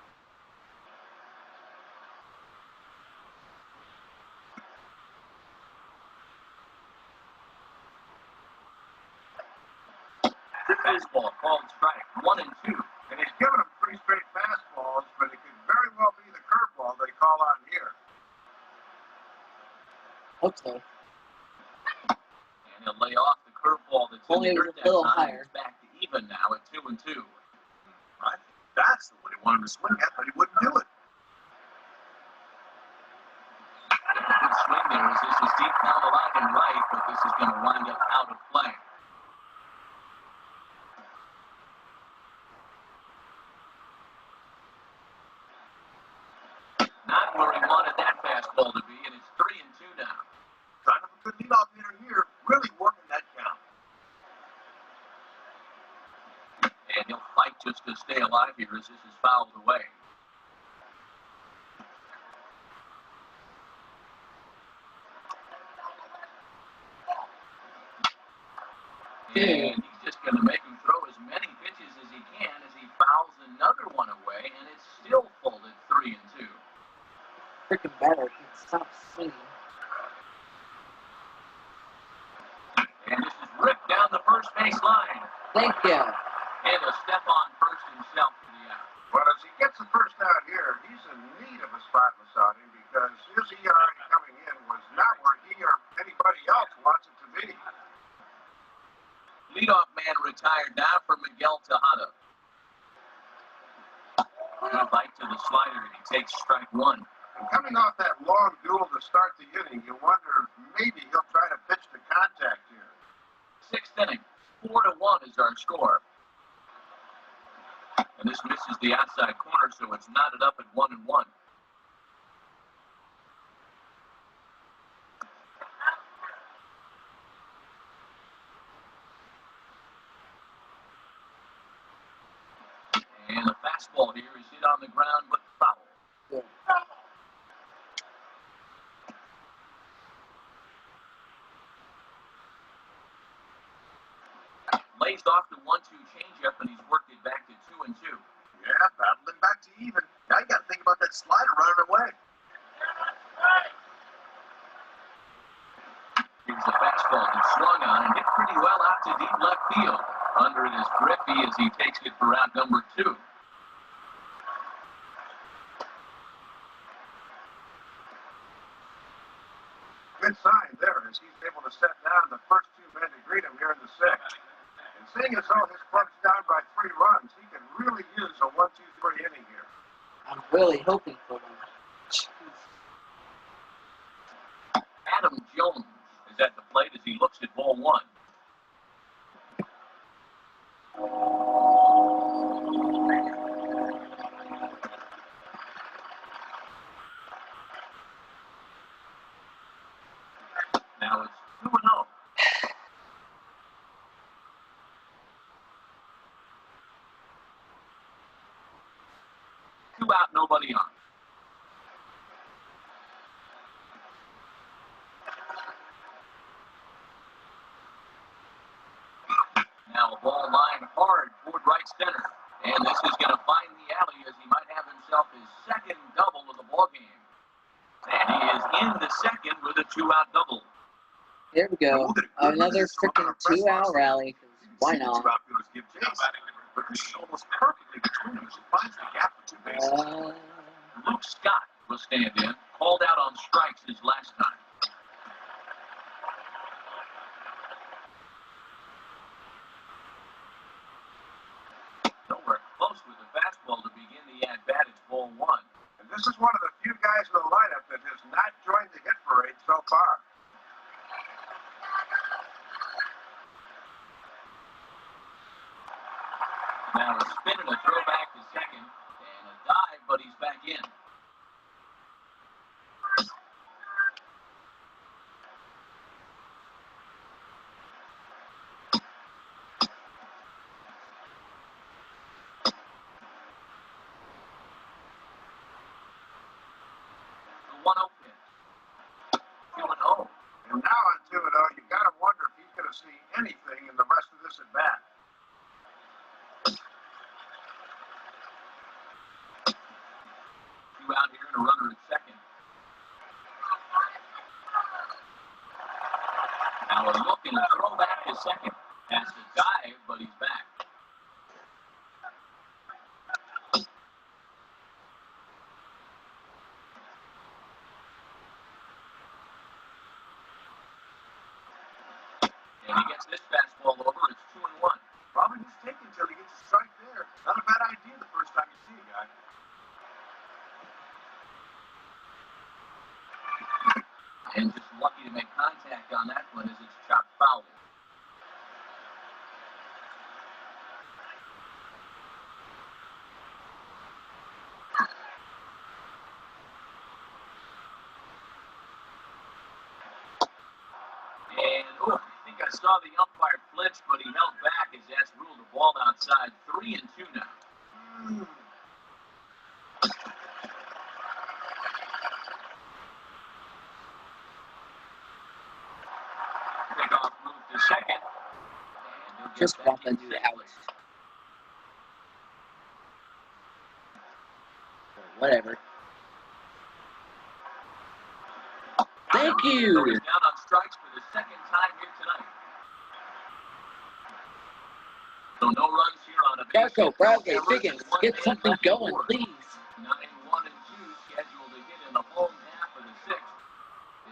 Fastball called strike 1-2. And he's given him 3 straight fastballs, but it could very well be the curveball they call on here. Hope so. And he'll lay off the curveball that's Only in the it was dirt a little that time. higher. It's back to even now at 2-2. Right? That's the one he wanted to swing at, but he wouldn't do it. Good swing there as this is deep down the line and right, but this is going to wind up out of play. Not where he wanted that fastball to be, and it's 3-2 now. Trying to put a good leadoff hitter here, really working that count. And he'll fight just to stay alive here as this is fouled away. And he's just going to make him throw as many pitches as he can as he fouls another one away, and it's still folded 3-2. Freaking batter can stop swinging. And this is ripped down the first base line. Thank you. And a step on first himself for the out. But as he gets the first out here, he's in need of a spotless outing because his ERA coming in was not where he or anybody else wants it to be. Leadoff man retired now for Miguel Tejada. Good bite to the slider, and he takes strike one. And coming off that long duel to start the inning, you wonder if maybe he'll try to pitch to contact here. 6th inning, 4-1 is our score. And this misses the outside corner, so it's knotted up at 1-1. And the fastball here is hit on the ground, but foul. Yeah. Lays off the 1-2 changeup, and he's worked it back to 2-2. Yeah, battling back to even. Now you got to think about that slider running away. Here's the fastball that's swung on and hit pretty well out to deep left field. Under it is Griffey as he takes it for out number 2. Good sign there as he's able to set down the first 2 men to greet him here in the 6th. And seeing as though his club's down by 3 runs, he can really use a 1-2-3 inning here. I'm really hoping for one. Adam Jones has at the plate as he looks at ball one. Now it's 2-0. 2 out, nobody on. Now a ball lined hard toward right center. And this is going to find the alley as he might have himself his second double of the ball game. And he is in the second with a 2-out double. Here we go. Another freaking 2-out rally. Why not? Luke Scott will stand in. Called out on strikes his last time. Nowhere close with the fastball to begin the at-bat. It's ball one. And this is one of the few guys in the lineup that has not joined the hit parade so far. Now a spin and a throw back to second. And a dive, but he's back in. The 1-0 pitch. 2-0. And now on 2-0, you got to wonder if he's going to see anything in the rest of this at bat. Out here and a runner at second. Now a look and a throw back to second. Has to dive, but he's back. And he gets this fastball over. It's 2-1. Probably mistaken until he gets a strike there. Not a bad idea the first time you see a guy. And just lucky to make contact on that one as it's chopped foul. And, I think I saw the umpire flinch, but he held back as that's ruled a ball outside. 3-2 now. Kickoff move to second. And Just bump and do the out. Whatever. Thank you. He's down on strikes for the second time here tonight. So no runs here on a base. Garco, Bradley, Biggins, get something going, please. 9-1-2 scheduled to hit in the home half of the sixth.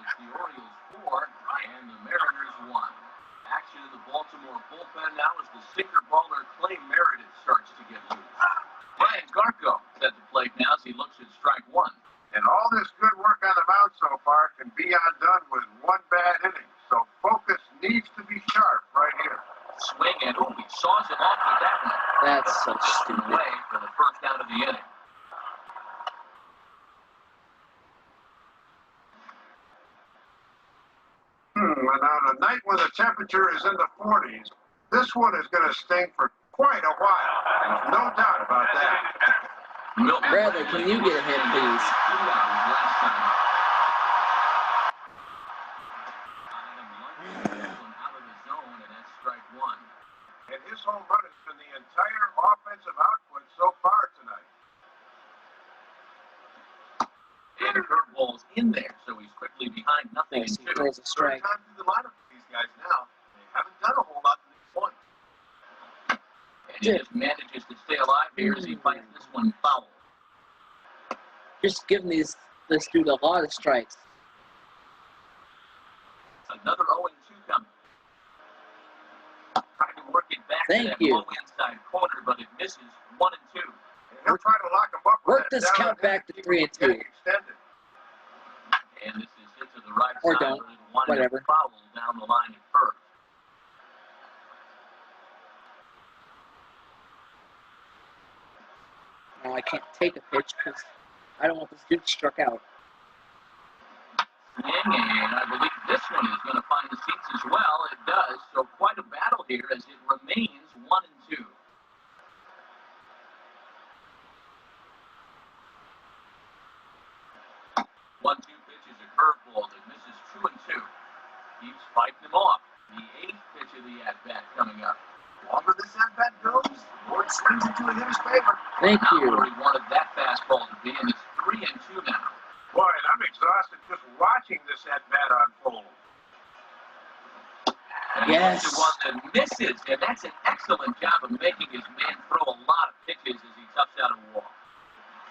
It's the Orioles 4 and the Mariners 1. Action in the Baltimore bullpen now as the sinker baller Clay Meredith starts to get loose. Brian Garco is at the plate now as he looks at strike one. And all this good work on the mound so far can be undone with one bad inning. So focus needs to be sharp right here. Swing and he saws it off with that one. That's so stupid. Away for the first out of the inning. And on a night when the temperature is in the 40s, this one is going to sting for quite a while. There's no doubt about that. Bradley, can you get a hit, please? And his home run has been the entire offensive output so far tonight. And the curveball's in there, so he's quickly behind nothing in Yes, he two. throws a strike. Third time through the lineup for these guys now. They haven't done a whole lot to this point. And he just manages to stay alive here as he fights this one foul. Just giving this dude a lot of strikes. Another 0-2 coming. Trying to work it back Thank to that you. low inside corner, but it misses. 1-2. And he'll try to lock him up. with Work that this down count and back to keep 3 and him 2. extended. And this is hit to the right Or side. don't. But it'll whatever. Foul down the line at first. Now I can't take a pitch because I don't want this dude struck out. And I believe this one is going to find the seats as well. It does. So quite a battle here as it remains 1-2. 1-2 pitch is a curveball that misses 2-2. Keeps fighting him off. The 8th pitch of the at-bat coming up. The longer this at-bat goes, the more it swings into a hitter's favor. Thank you. Where he wanted that fastball to be, and it's 3-2 now. Boy, I'm exhausted just watching this at-bat unfold. And yes. He's the one that misses, and that's an excellent job of making his man throw a lot of pitches as he toughs out a walk.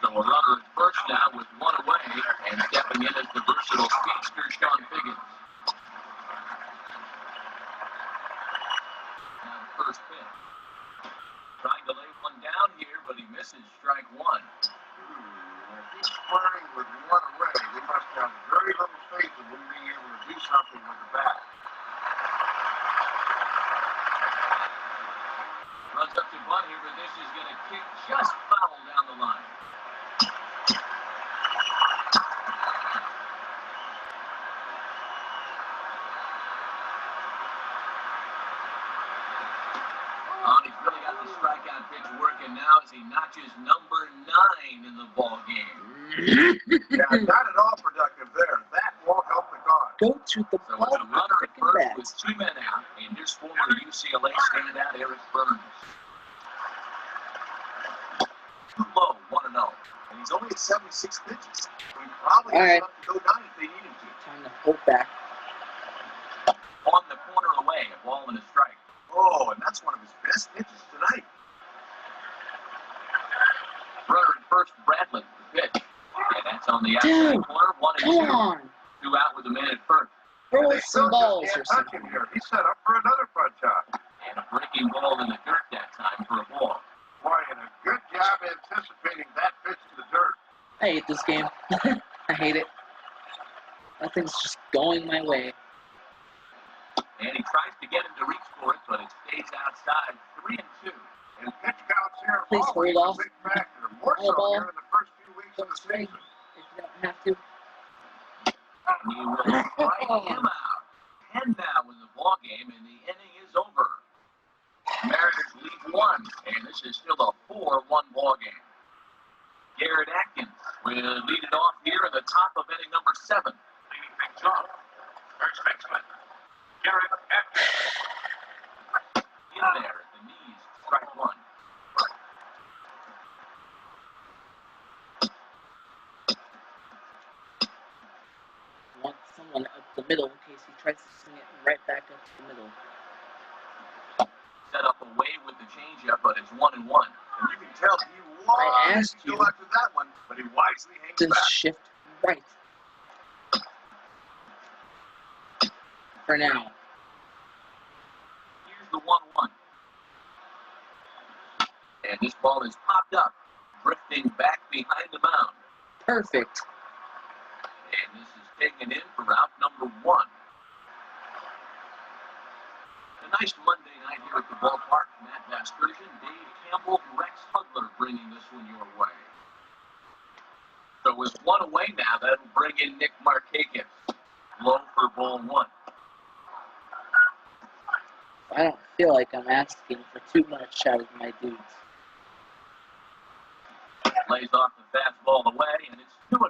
So a runner at first now with one away, and stepping in as the versatile speedster, Sean Figgins. Now the first pitch. Trying to lay one down here, but he misses strike one. He's squaring with one away. They must have very little faith in him being able to do something with the bat. Runs up to bunt here, but this is going to kick just foul down the line. He's really got the strikeout pitch working now as he notches number 9 in the ball game. Yeah, not at all productive there. That won't help the cause. Go to the So ball it's a runner at first bat. with 2 men out, and here's former UCLA standout Eric Burns. Too low, 1-0. And he's only at 76 pitches. So he probably All has right. enough to go 9 if they need him to. Time to hold back. On the corner away, a ball and a strike. Oh, and that's one of his best pitches tonight. Runner at first, Bradley, the pitch. And that's on the outside Dude, corner, 1-2. Come on. 2 out with a man at first. Throw They us still some balls just or can't touch something. him here. He's set up for another front shot. And a breaking ball in the dirt that time for a ball. Boy, and a good job anticipating that pitch to the dirt. I hate this game. I hate it. Nothing's just going my way. And he tries to get him to reach for it, but it stays outside. 3-2. And pitch counts here Please always hold off. a big factor. More All so ball. here in the first few weeks of Don't the strike season. if you don't have to. And he will strike him out. 10 now in the ball game, and the inning is over. Mariners lead 1, and this is still a 4-1 ball game. Garrett Atkins will lead it off here at the top of inning number 7. Leading things off. First baseman, Garrett Atkins. In there at the knees, strike 1. Want someone up the middle in case he tries to swing it right back up to the middle. Set up away with the changeup, but it's 1-1. And you can tell he I wants asked to you go after that one, but he wisely hangs to back. shift right. For now. Here's the 1-1. And this ball is popped up, drifting back behind the mound. Perfect. And this is taken in for out number 1. A nice Monday night here at the ballpark. Matt Vasgersian, Dave Campbell, Rex Hugler bringing this one your way. So with 1 away now, that'll bring in Nick Markakis. Low for ball 1. I don't feel like I'm asking for too much out of my dudes. Lays off the fastball away, and it's 2-0.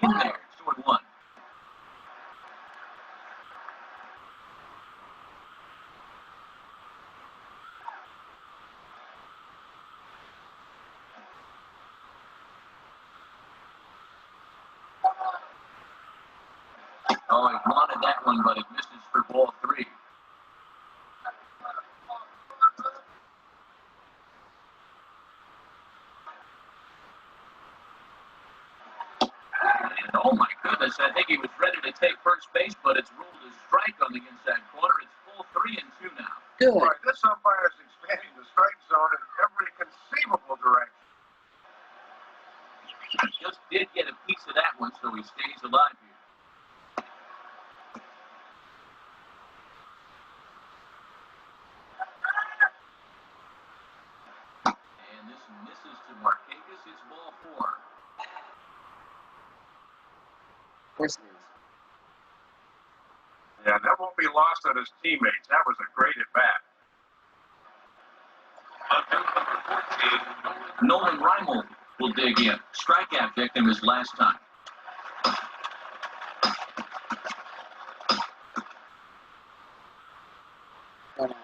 In there, 2-1. Oh, he wanted that one, but it misses for ball 3. And oh my goodness, I think he was ready to take first base, but it's ruled a strike on the inside corner. It's full 3-2 now. Good. Boy, this umpire is expanding the strike zone in every one, so he stays alive here. And this misses to Markakis. It's ball 4. Of course it is. Yeah, that won't be lost on his teammates. That was a great at-bat. Nolan Reimel will dig in. Strikeout victim his last time. Oh, no.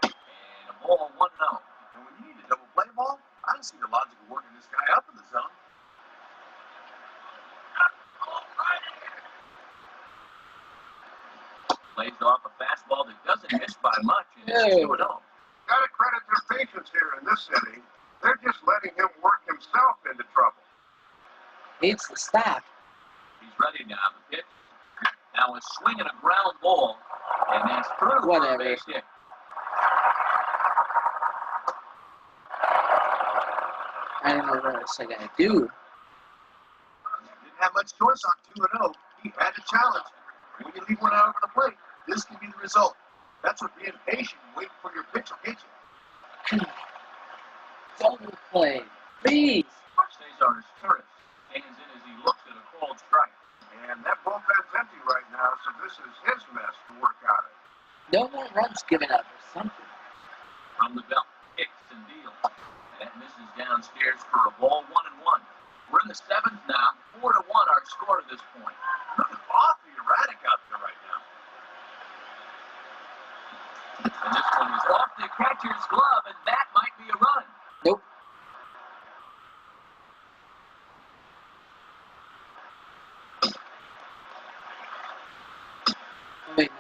And a ball 1-0. And when you need a double play ball, I don't see the logic of working this guy up in the zone. Lays off a fastball that doesn't miss by much, and it's 2-0. Got to credit their patience here in this inning. They're just letting him work himself into trouble. Needs to stop. He's ready now. The pitch. Now a swing and a ground ball, and that's through for a base hit. I don't know what else I gotta do. Didn't have much choice on 2-0. He had to challenge. When you leave one out over the plate, this can be the result. That's what being patient and waiting for your pitch will get you. Double play. Please. Stays on his turret. Hangs in as he looks at a called strike. And that bullpen's empty right now, so this is his mess to work out of. No more runs given up or something. From the belt, kicks and deals. That misses downstairs for a ball 1-1. We're in the 7th now. 4-1 our score to this point. Looking awfully erratic out there right now. And this one is off the catcher's glove, and that might be a run. Nope. Oh, wait, no.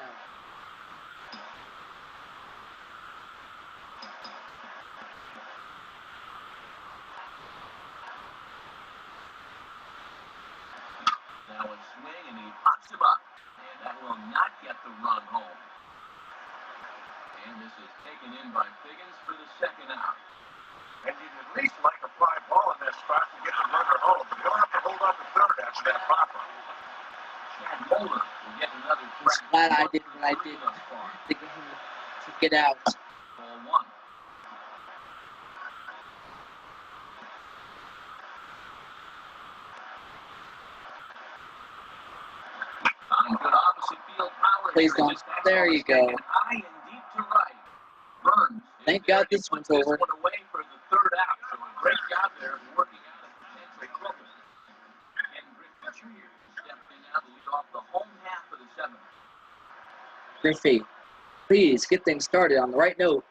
Now a swing, and he pops him up. And that will not get the run home. And this is taken in by Figgins for the 2nd out. And you'd at least like a fly ball in that spot to get the runner home, but he'll have to hold up the 3rd after that pop-up. Chad Moeller will get another I'm crack. glad I did what I did to get him to get out. Ball 1. On good opposite field power. Please don't. There you go. High and deep to right. Burns. Thank God this one's over. This one away for the 3rd out. So a great job there working out of potential trouble. And Griffey Jr. stepped in now to lead off the home half of the 7th. Griffey, please get things started on the right note.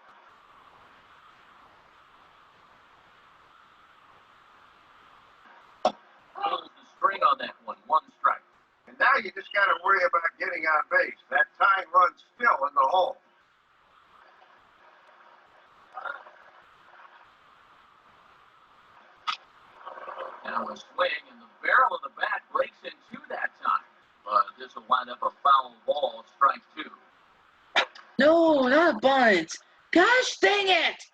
Pulls the string on that one. 1 strike. And now you just got to worry about getting on base. That tying run's still in the hole. Now a swing, and the barrel of the bat breaks in 2 that time. But this will wind up a foul ball, strike 2. No, not a bunt. Gosh dang it!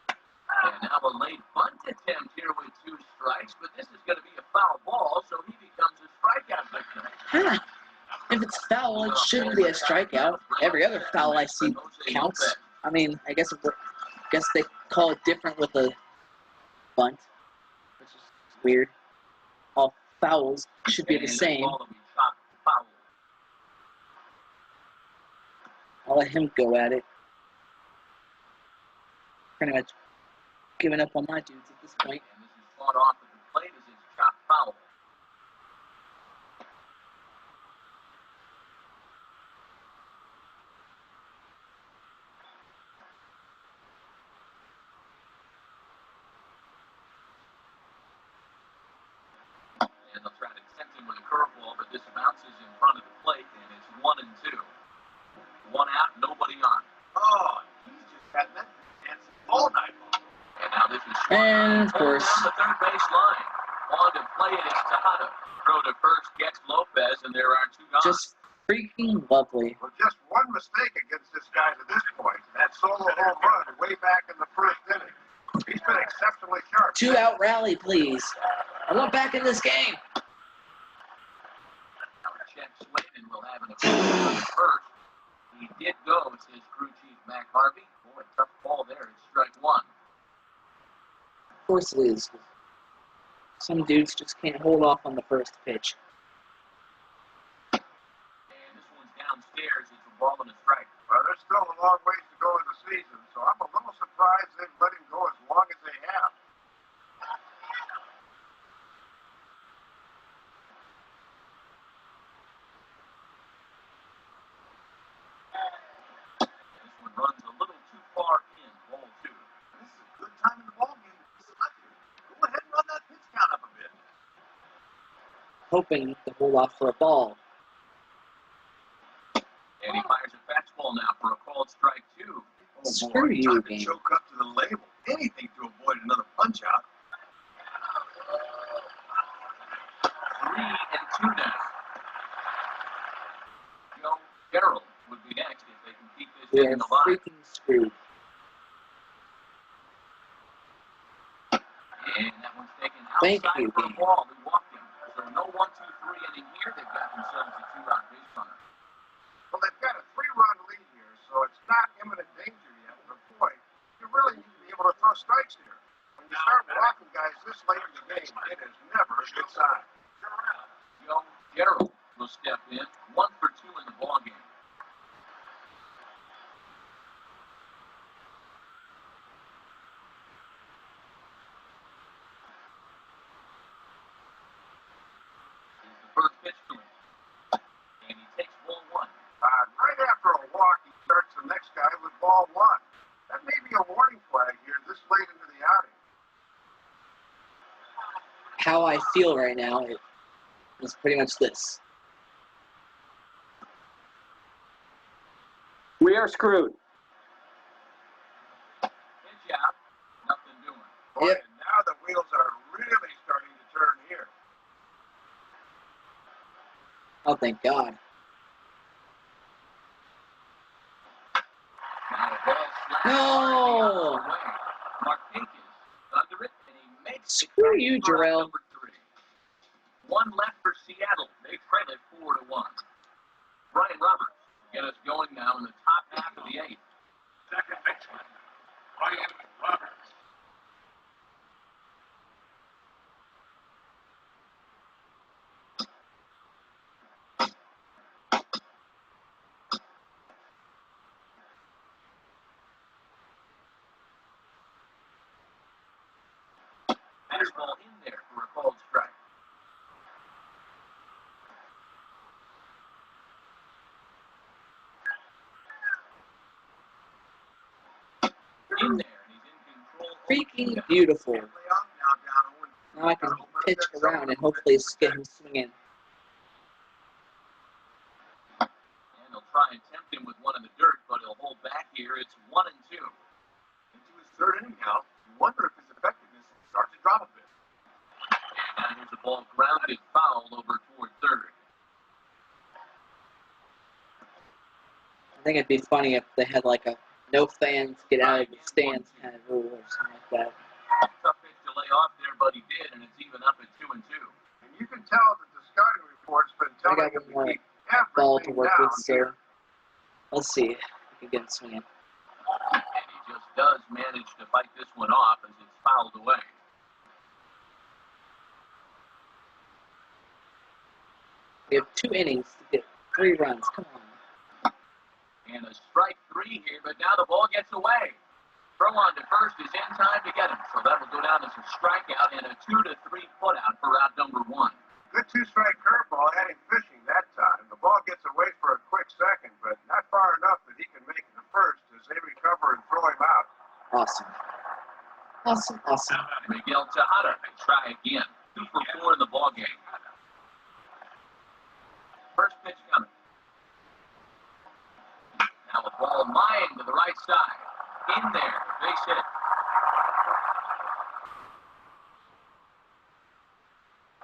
And now a late bunt attempt here with 2 strikes, but this is going to be a foul ball, so he becomes a strikeout victim. Huh. If it's foul, it shouldn't be a strikeout. Every other foul I see counts. I mean, I guess they call it different with a bunt, which is weird. All fouls should be the same. I'll let him go at it. Pretty much giving up on my dudes at this point. And this is fought off at the plate as it's chopped foul. And they'll try to tempt him with a curveball, but this bounces in front of the plate, and it's 1-2. 1 out, nobody on. Oh, he's just had that chance all night long. And now this is And of course, down the 3rd base line. On to play it is Tejada. Throw to first, gets Lopez, and there are 2 gone. just freaking lovely. Well, just one mistake against this guy to this point. That solo home run way back in the 1st inning. He's been exceptionally sharp. 2-out rally, please. I want back in this game. Check Slayton will have an opinion on the first. He did go, says crew chief Mac Harvey. Boy, tough ball there. It's strike one. Of course it is. Some dudes just can't hold off on the first pitch. And this one's downstairs. It's a ball and a strike. Well, there's still a long ways to go in the season, so I'm a little surprised they've let him go as long as they have. This one runs a little too far in. Ball two. This is a good time in the ball game. Go ahead and run that pitch count up a bit. Hoping to hold off for a ball. And he fires a fastball now for a called strike two. Oh, Screw boy, you, time to game. choke up to the label. Anything to avoid another punch out. 3-2 now. Joe Carroll would be next if they can keep this We are in the line. freaking screwed. And that one's taken Thank outside you, for a game. ball. They walked him. So no 1-2-3 inning here. They've got themselves a 2-out base runner. Well, they've got a 3-run lead here, so it's not imminent danger yet. But boy, you really need to be able to throw strikes here. When you start walking guys this late in the game, it is never a good sign. Joe Carroll will step in. 1 for 2 in the ball game. First pitch to him. And he takes ball one. Right after a walk, he starts the next guy with ball one. That may be a warning flag here this late into the outing. How I feel right now is pretty much this. We are screwed. Pitch out. Nothing doing. Boy, Yep. and now the wheels are really starting to turn here. Oh, thank God. Now the ball slapped No. hard the other way. Martinez under it, and he makes the Screw catch you, for out Jarrell. number 3. One left for Seattle. They trail it 4-1. Brian Roberts will get us going now in the top half of the 8th. Second baseman, Brian Roberts. Fastball in there for a called strike. In there, and he's in control. Freaking beautiful. Now down 0-2. Now I can pitch around and hopefully get him swinging. And he'll try and tempt him with one in the dirt, but he'll hold back here. It's 1-2. Into his third inning now. You wonder if his effectiveness starts to drop a bit. And now here's a ball grounded foul over toward third. I think it'd be funny if they had like a no fans get out of the stands kind of rule or something like that. Tough pitch to lay off there, but he did, and it's even up at 2-2. And you can tell that the scouting report's been I telling got him one more to keep ball to everything work down with, so here. let's see if we can get him swinging. And he just does manage to fight this one off as it's fouled away. We have 2 innings to get 3 runs. Come on. And a strike 3 here, but now the ball gets away. Throw on to first is in time to get him, so that will go down as a strikeout and a 2-3 put out for out number 1. Good 2-strike curveball had him fishing that time. The ball gets away for a quick second, but not far enough that he can make it to first as they recover and throw him out. Awesome. Awesome, awesome. Miguel Tejada may try again. 2 for 4 in the ball game. First pitch coming. Now a ball lined to the right side. In there, base hit.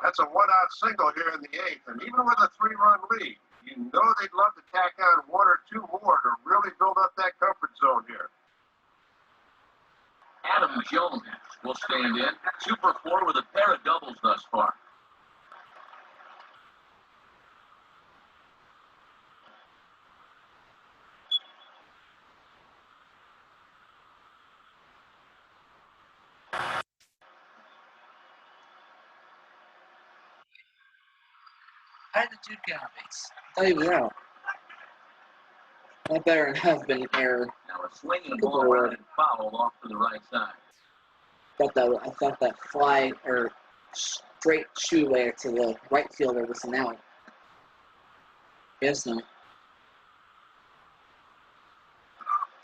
That's a 1-out single here in the 8th, and even with a 3-run lead, you know they'd love to tack on 1 or 2 more to really build up that comfort zone here. Adam Jones will stand in. 2 for 4 with a pair of doubles thus far. How did the dude get on base? I thought he was out. That better have been an error. Now a swinging ball around and foul off to the right side. I thought that fly or straight shoe away to the right fielder was an out. Yes, no.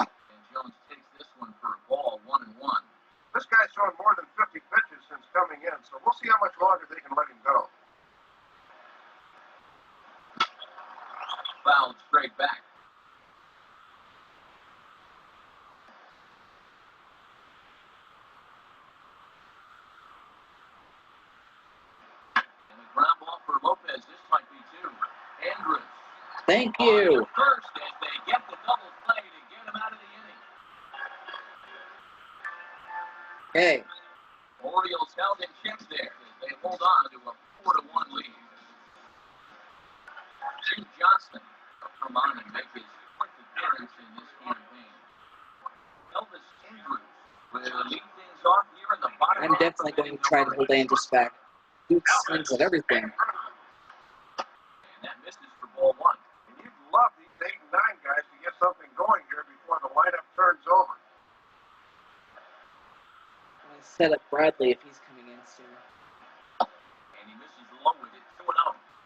And Jones takes this one for a ball, 1-1. This guy's thrown more than 50 pitches since coming in, so we'll see how much longer they can let him go. Fouled straight back. And a ground ball for Lopez. This might be 2. Andrews. Thank you. First, as they get the double play to get him out of the inning. Hey. Orioles held in check there as they hold on to a 4-1 lead. Jim Johnston will come on and make his quick appearance in this campaign. Elvis Andrews will lead things off here in the bottom. I'm definitely going to try to hold Andrews back. Dude swings at everything. And that misses for ball 1. And you'd love these 8 and 9 guys to get something going here before the lineup turns over. I set up Bradley if he's coming in soon. And he misses low with it, 2-0.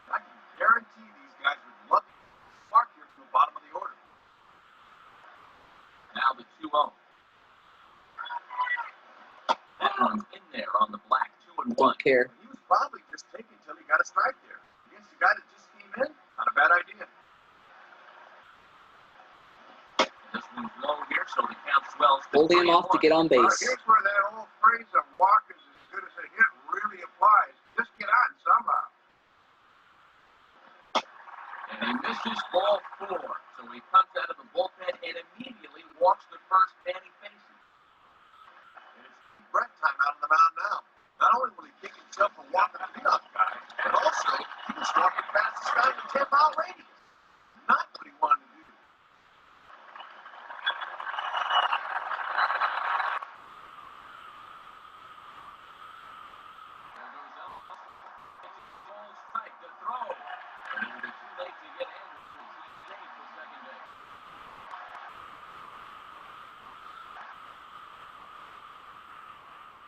I can guarantee these guys would love to spark here from the bottom of the order. Now the 2-0. That one's in there on the black, 2-1. Don't care. He was probably just taking until he got a strike there. Against the guy that just came in, not a bad idea. This one's low here, so the count swells to Holding him off to get on base. Here's where that old phrase of walk is as good as a hit really applies. Just get on somehow. And he misses ball 4, so he comes out of the bullpen and immediately walks the first man he faces. And it's Brett time out on the mound now. Not only will he kick himself for walking the leadoff guy, but also he was walking past this guy in a 10-mile radius. Not what he wanted to do. There goes Elvis. It's a ball strike to throw. And it'll be too late to get Andrews as he saves the second base.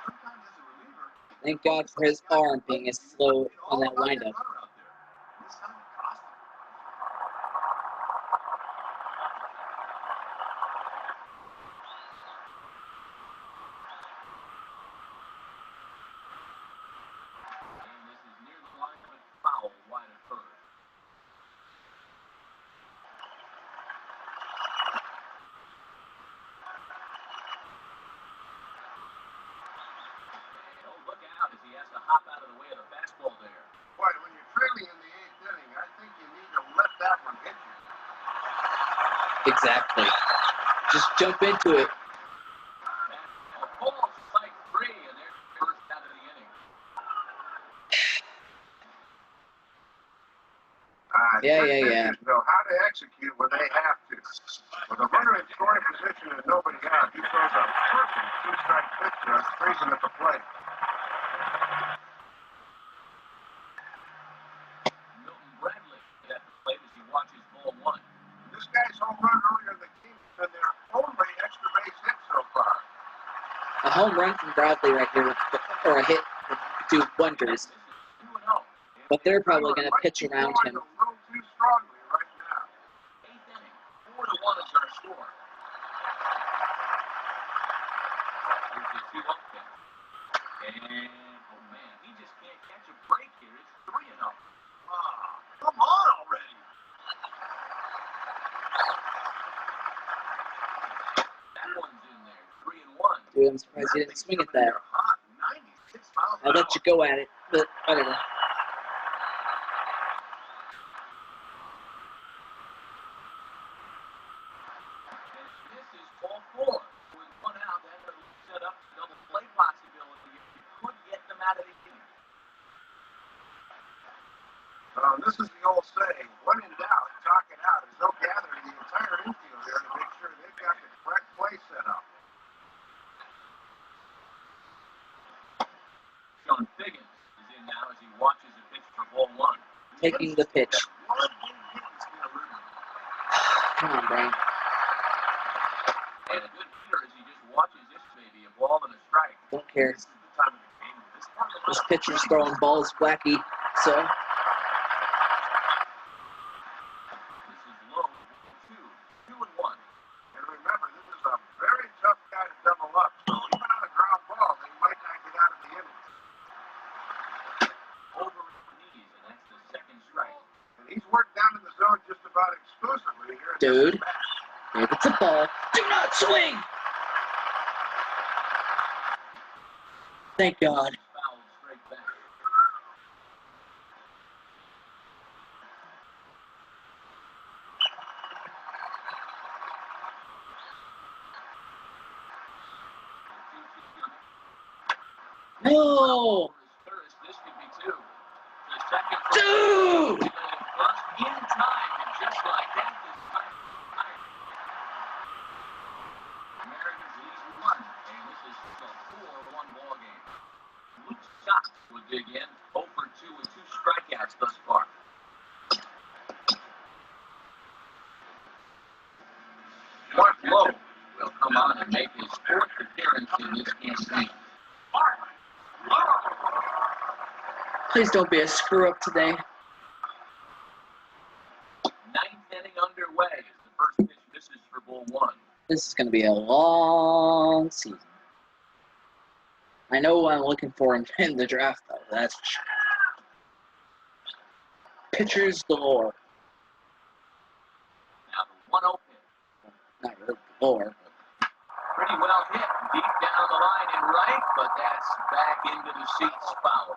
Sometimes as a reliever, Thank God for his arm being as slow on that windup. This time it cost him. And this is near the line, but foul wide of first. And oh, look out as he has to hop out of the way of the fastball there. Boy, when you're trailing in the 8th inning, I think you need to let that one hit you. Exactly. Just jump into it. A ball strike 3, and there's the first out of the inning. Yeah. Pitchers know how to execute when they have to. With a runner in scoring position and nobody out, he throws a perfect 2-strike pitch to us, freezing at the plate. Milton Bradley at the plate as he watches ball 1. This guy's home run earlier in the game has been their only extra base hit so far. A home run from Bradley right here, or a hit would do wonders. 2-0. But they're probably going to pitch around him. A little too strongly right now. 8th inning, 4-1 is our score. Here's the 2-0 pitch. And, oh man, he just can't catch a break here. It's 3-0. Come on already. That one's in there, 3-1. Dude, I'm surprised he didn't swing at that. Hot, 96 miles an I'll let you go at it, but whatever. And this is ball 4. With 1 out, that would set up a double play possibility. Now, this is the old saying, when in doubt, talk it out, as they'll gather the entire infield here to make sure they've got the correct play set up. Sean Figgins is in now as he watches the pitch for ball one. Taking the pitch. Come on, Brian. And a good hitter as he just watches this baby, a ball and a strike. Don't care. This is the time of the game. This pitcher's throwing balls wacky, so. This is low, 2-1. And remember, this is a very tough guy to double up, so even on a ground ball, they might not get out of the inning. Over his knees, and that's the second strike. And he's worked down in the zone just about exclusively here. Dude, if it's a ball, do not swing! Thank God. Foul straight back. No! This could be two. The second Dude! first in time, and just like that, this time. Americans lead 1, and this is a 4-1 ball game. Luke Scott will dig in, 0 for 2 with 2 strikeouts thus far. Mark Lowe will come on and make his 4th appearance in this campaign. Please don't be a screw up today. 9th inning underway as the first pitch misses for ball 1. This is going to be a long season. I know I'm looking for him in the draft, though. That's for sure. Pitchers galore. Now the 1-0 pitch. Not really galore. Pretty well hit deep down the line and right, but that's back into the seats foul.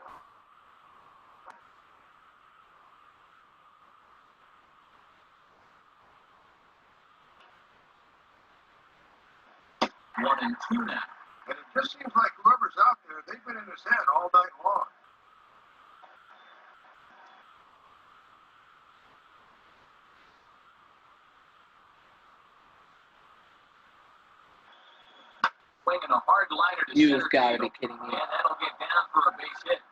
One and two now. And it just seems like whoever's out there, they've been in his head all night long. Swinging a hard liner to You've center got to field, be kidding me. and that'll get down for a base hit.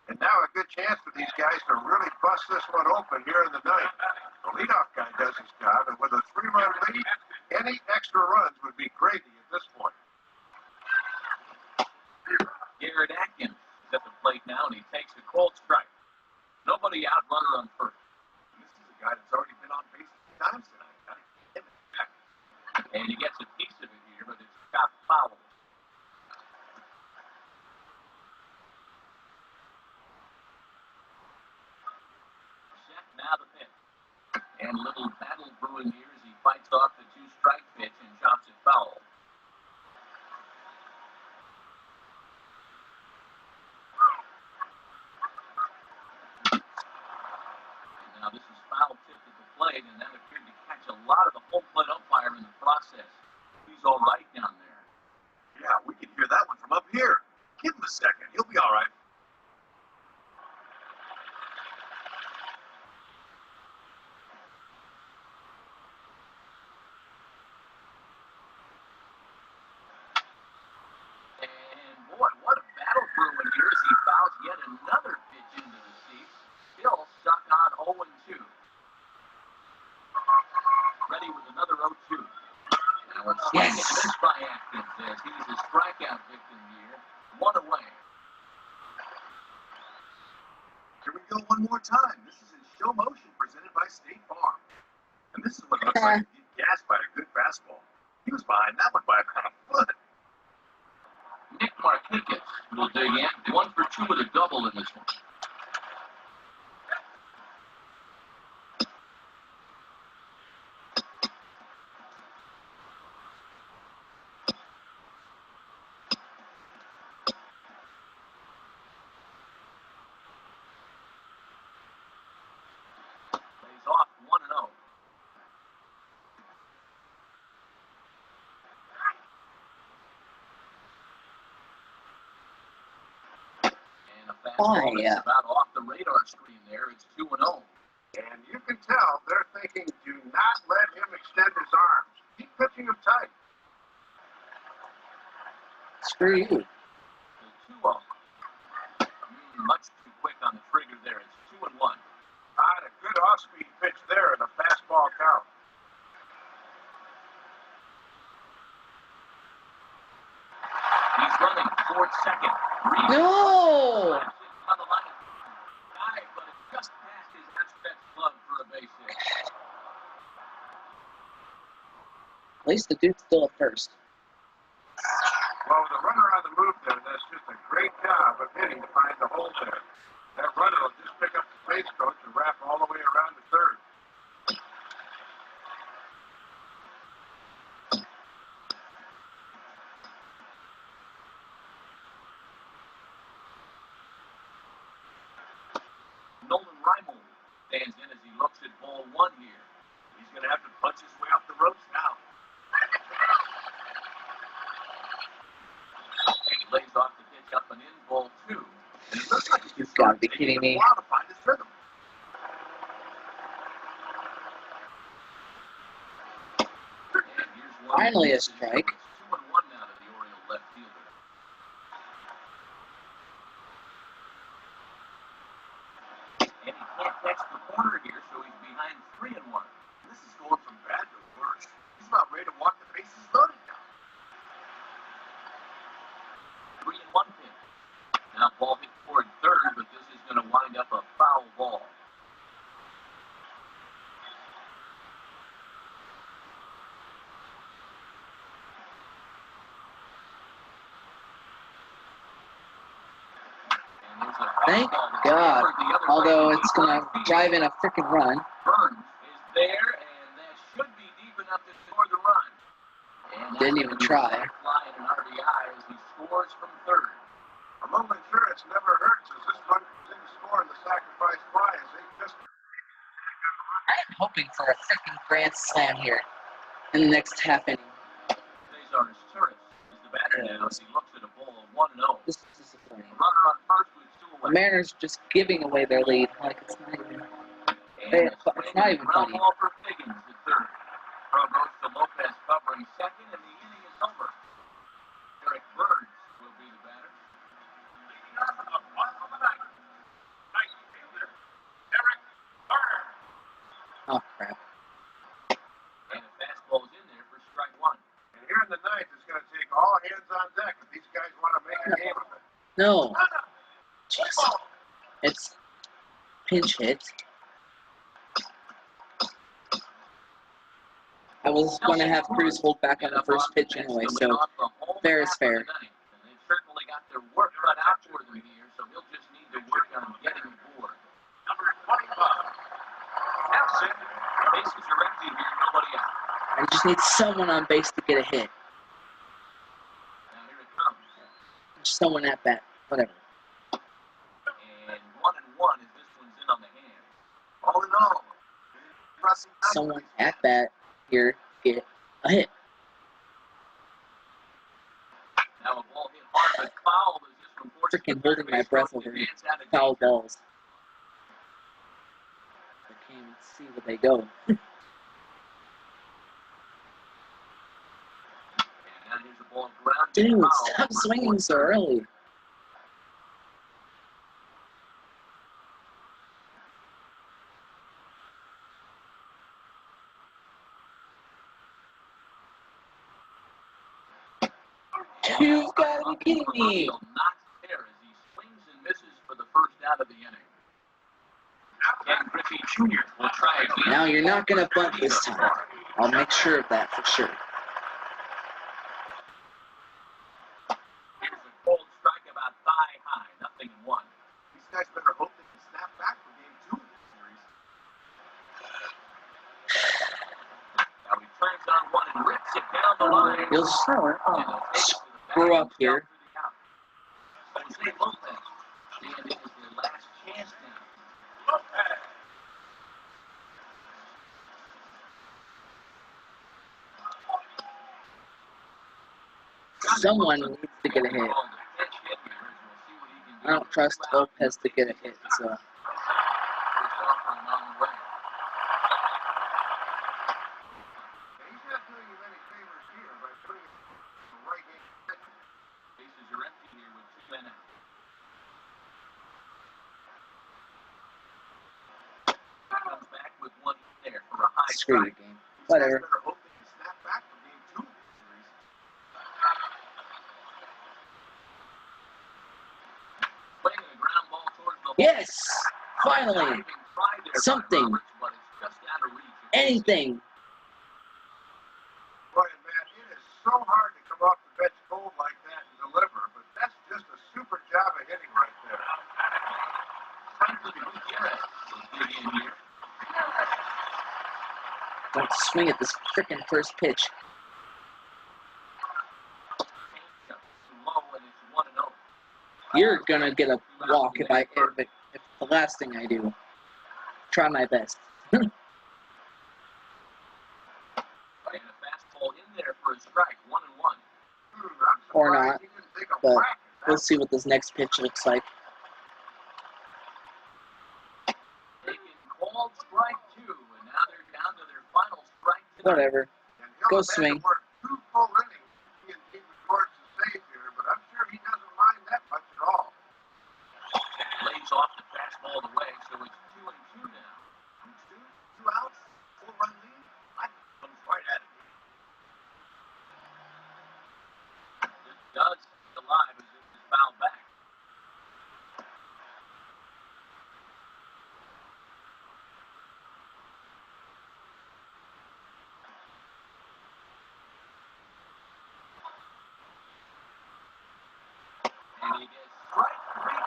And now a good chance for these guys to really bust this one open here in the ninth. The leadoff guy does his job, and with a 3-run lead, any extra runs would be gravy at this point. Garrett Atkins is at the plate now, and he takes a cold strike. Nobody out, runner on first. This is a guy that's already been on base 3 times tonight. And he gets a piece of it here, but it's got foul. Set now the pitch. And a little battle brewing here as he fights off the 2-strike pitch and chops it foul. Now this is foul tip at the plate, and that appeared to catch a lot of the home plate umpire in the process. He's all right down there. Yeah, we can hear that one from up here. Give him a second. He'll be all right. And boy, what a battle brewing here as he fouls yet another pitch into the seats. Still stuck on 0-2. Ready with another 0-2. Now it's swinging and missed by Atkins as he's a strikeout victim here. 1 away. Here we go one more time. This is in show motion presented by State Farm. And this is what looks like he gassed by a good fastball. He was behind that one by about a foot. Nick Markakis will dig in. 1 for 2 with a double in this one. Plays off 1-0. Why? It's about off the radar screen there. It's 2-0. And you can tell they're thinking, do not let him extend his arms. Keep pitching him tight. Screw you. 2-0. Much too quick on the trigger there. It's 2-1. A good off-speed pitch there and a fastball count. He's running toward second. No! On the line. Got it, but it just passed his outstretched glove for a base hit. At least the dude's still at first. Well, with the runner on the move there, that's just a great job of hitting to find the hole there. That runner will just pick up the base coach and wrap all the way around to third. Nolan Reimold stands in as he looks at ball one here. He's going to have to punch his way off the ropes now. And he lays off the pitch up and in, ball two. And it looks like You've got to be kidding me. a while to find his rhythm. And here's one. Finally a strike. It's 2-1 now to the Orioles left fielder. And he can't catch the corner here, so he's behind 3-1. This is going from bad to worse. He's about ready to walk the bases loaded now. 3-1 pitch. Now ball hit toward third, but this is going to wind up a foul ball. And there's a Thank fastball that's God. hammered the other Although way. it's going to drive in a freaking run. Burns is there, and that should be deep enough to score the run. And Didn't even try. Fly in an RBI as he scores from third. A moment sure it's never hurts as this one didn't score in the sacrifice fly as they just I'm hoping for a freaking grand slam here in the next half inning. Cesar Turris is the batter now as he looks at a ball of 1-0. This is disappointing. Runner on first with two The away. Mariners just giving away their lead like it's not even. And It's not even ground funny. ball for Higgins at third. Throw goes to Lopez covering second, and the inning is over. Eric Burns will be the batter. leading off the bottom of the ninth. Nice fielder, Eric Burns. Oh, crap. And a fastball is in there for strike one. And here in the ninth, it's going to take all hands on deck if these guys want to make a game of it. No. Jeez. It's pinch hit. I was going to have Cruz hold back on the first pitch anyway, so fair is fair. And they've certainly got their work cut out for them here, so they'll just need to work on getting aboard. Number 25. Nelson, bases are empty here, nobody out. I just need someone on base to get a hit. Now here it comes. Just someone at bat. Whatever. And 1-1 as this one's in on the hand. Oh no. Someone at bat here get a hit. Now a ball hit hard, but foul as this one forces Freaking the holding my base breath coach to over dance out of foul danger. balls. I can't even see where they go. And now here's a ball grounded Dude, foul stop for swinging fourth. so early. You've got to be kidding me. Knocks there as he swings and misses for the first out of the inning. Ken Griffey Jr. will try again. Now you're not going to bunt this time. I'll make sure of that for sure. Here's a cold strike about thigh high, 0-1. These guys better hope they can snap back for game 2 of this series. Now he turns on one and rips it down the line. You'll screw up here. Jose Lopez. And it is their last chance now. Lopez. Someone needs to get a hit. Pitch hit here, and we'll see what he can I don't trust Lopez to get a hit, so. Screw your game. Whatever. Yes! Finally! Something. Anything. Boy, man, it is so hard to come off the bench cold like that and deliver, but that's just a super job of hitting right there. Don't swing at this frickin' first pitch. You're gonna get a walk if the last thing I do. Try my best. Or not. But we'll see what this next pitch looks like. Whatever. Go swing.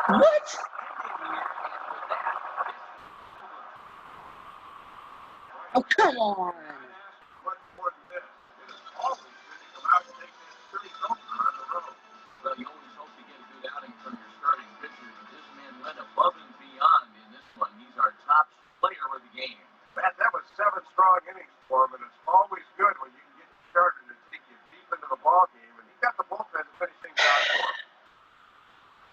What? Oh, come on. That was 7 strong innings for him, and it's always good when you can get started and take you deep into the ball game, and he got the bullpen to finish things out for him.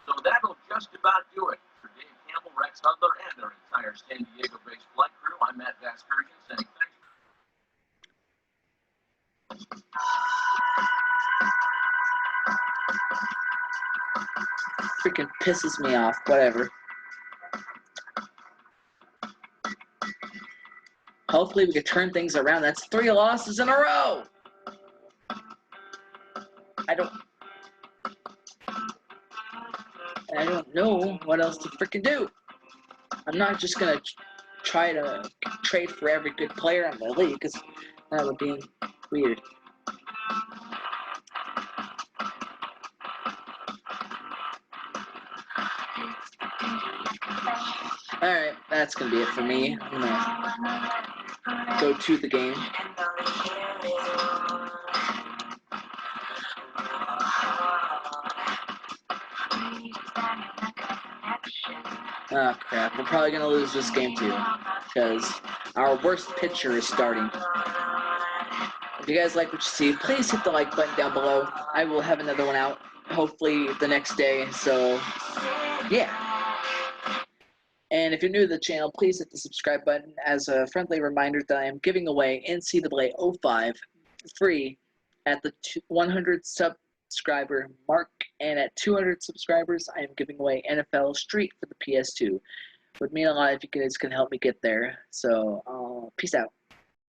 So that'll just about do it for Dave Campbell, Rex Hudler, and our entire San Diego-based flight crew. I'm Matt Vasgersian saying thanks. Freaking pisses me off. Whatever. Hopefully we can turn things around. That's 3 losses in a row. I don't know what else to freaking do. I'm not just gonna try to trade for every good player in the league, because that would be weird. Alright, that's gonna be it for me. I'm gonna go to the game. Oh crap, we're probably gonna lose this game too, because our worst pitcher is starting. If you guys like what you see, please hit the like button down below. I will have another one out, hopefully the next day, so yeah. And if you're new to the channel, please hit the subscribe button as a friendly reminder that I am giving away NCAA 05 free at the 100 subscriber mark, and at 200 subscribers, I am giving away NFL Street for the PS2. It would mean a lot if you guys can help me get there. So, peace out.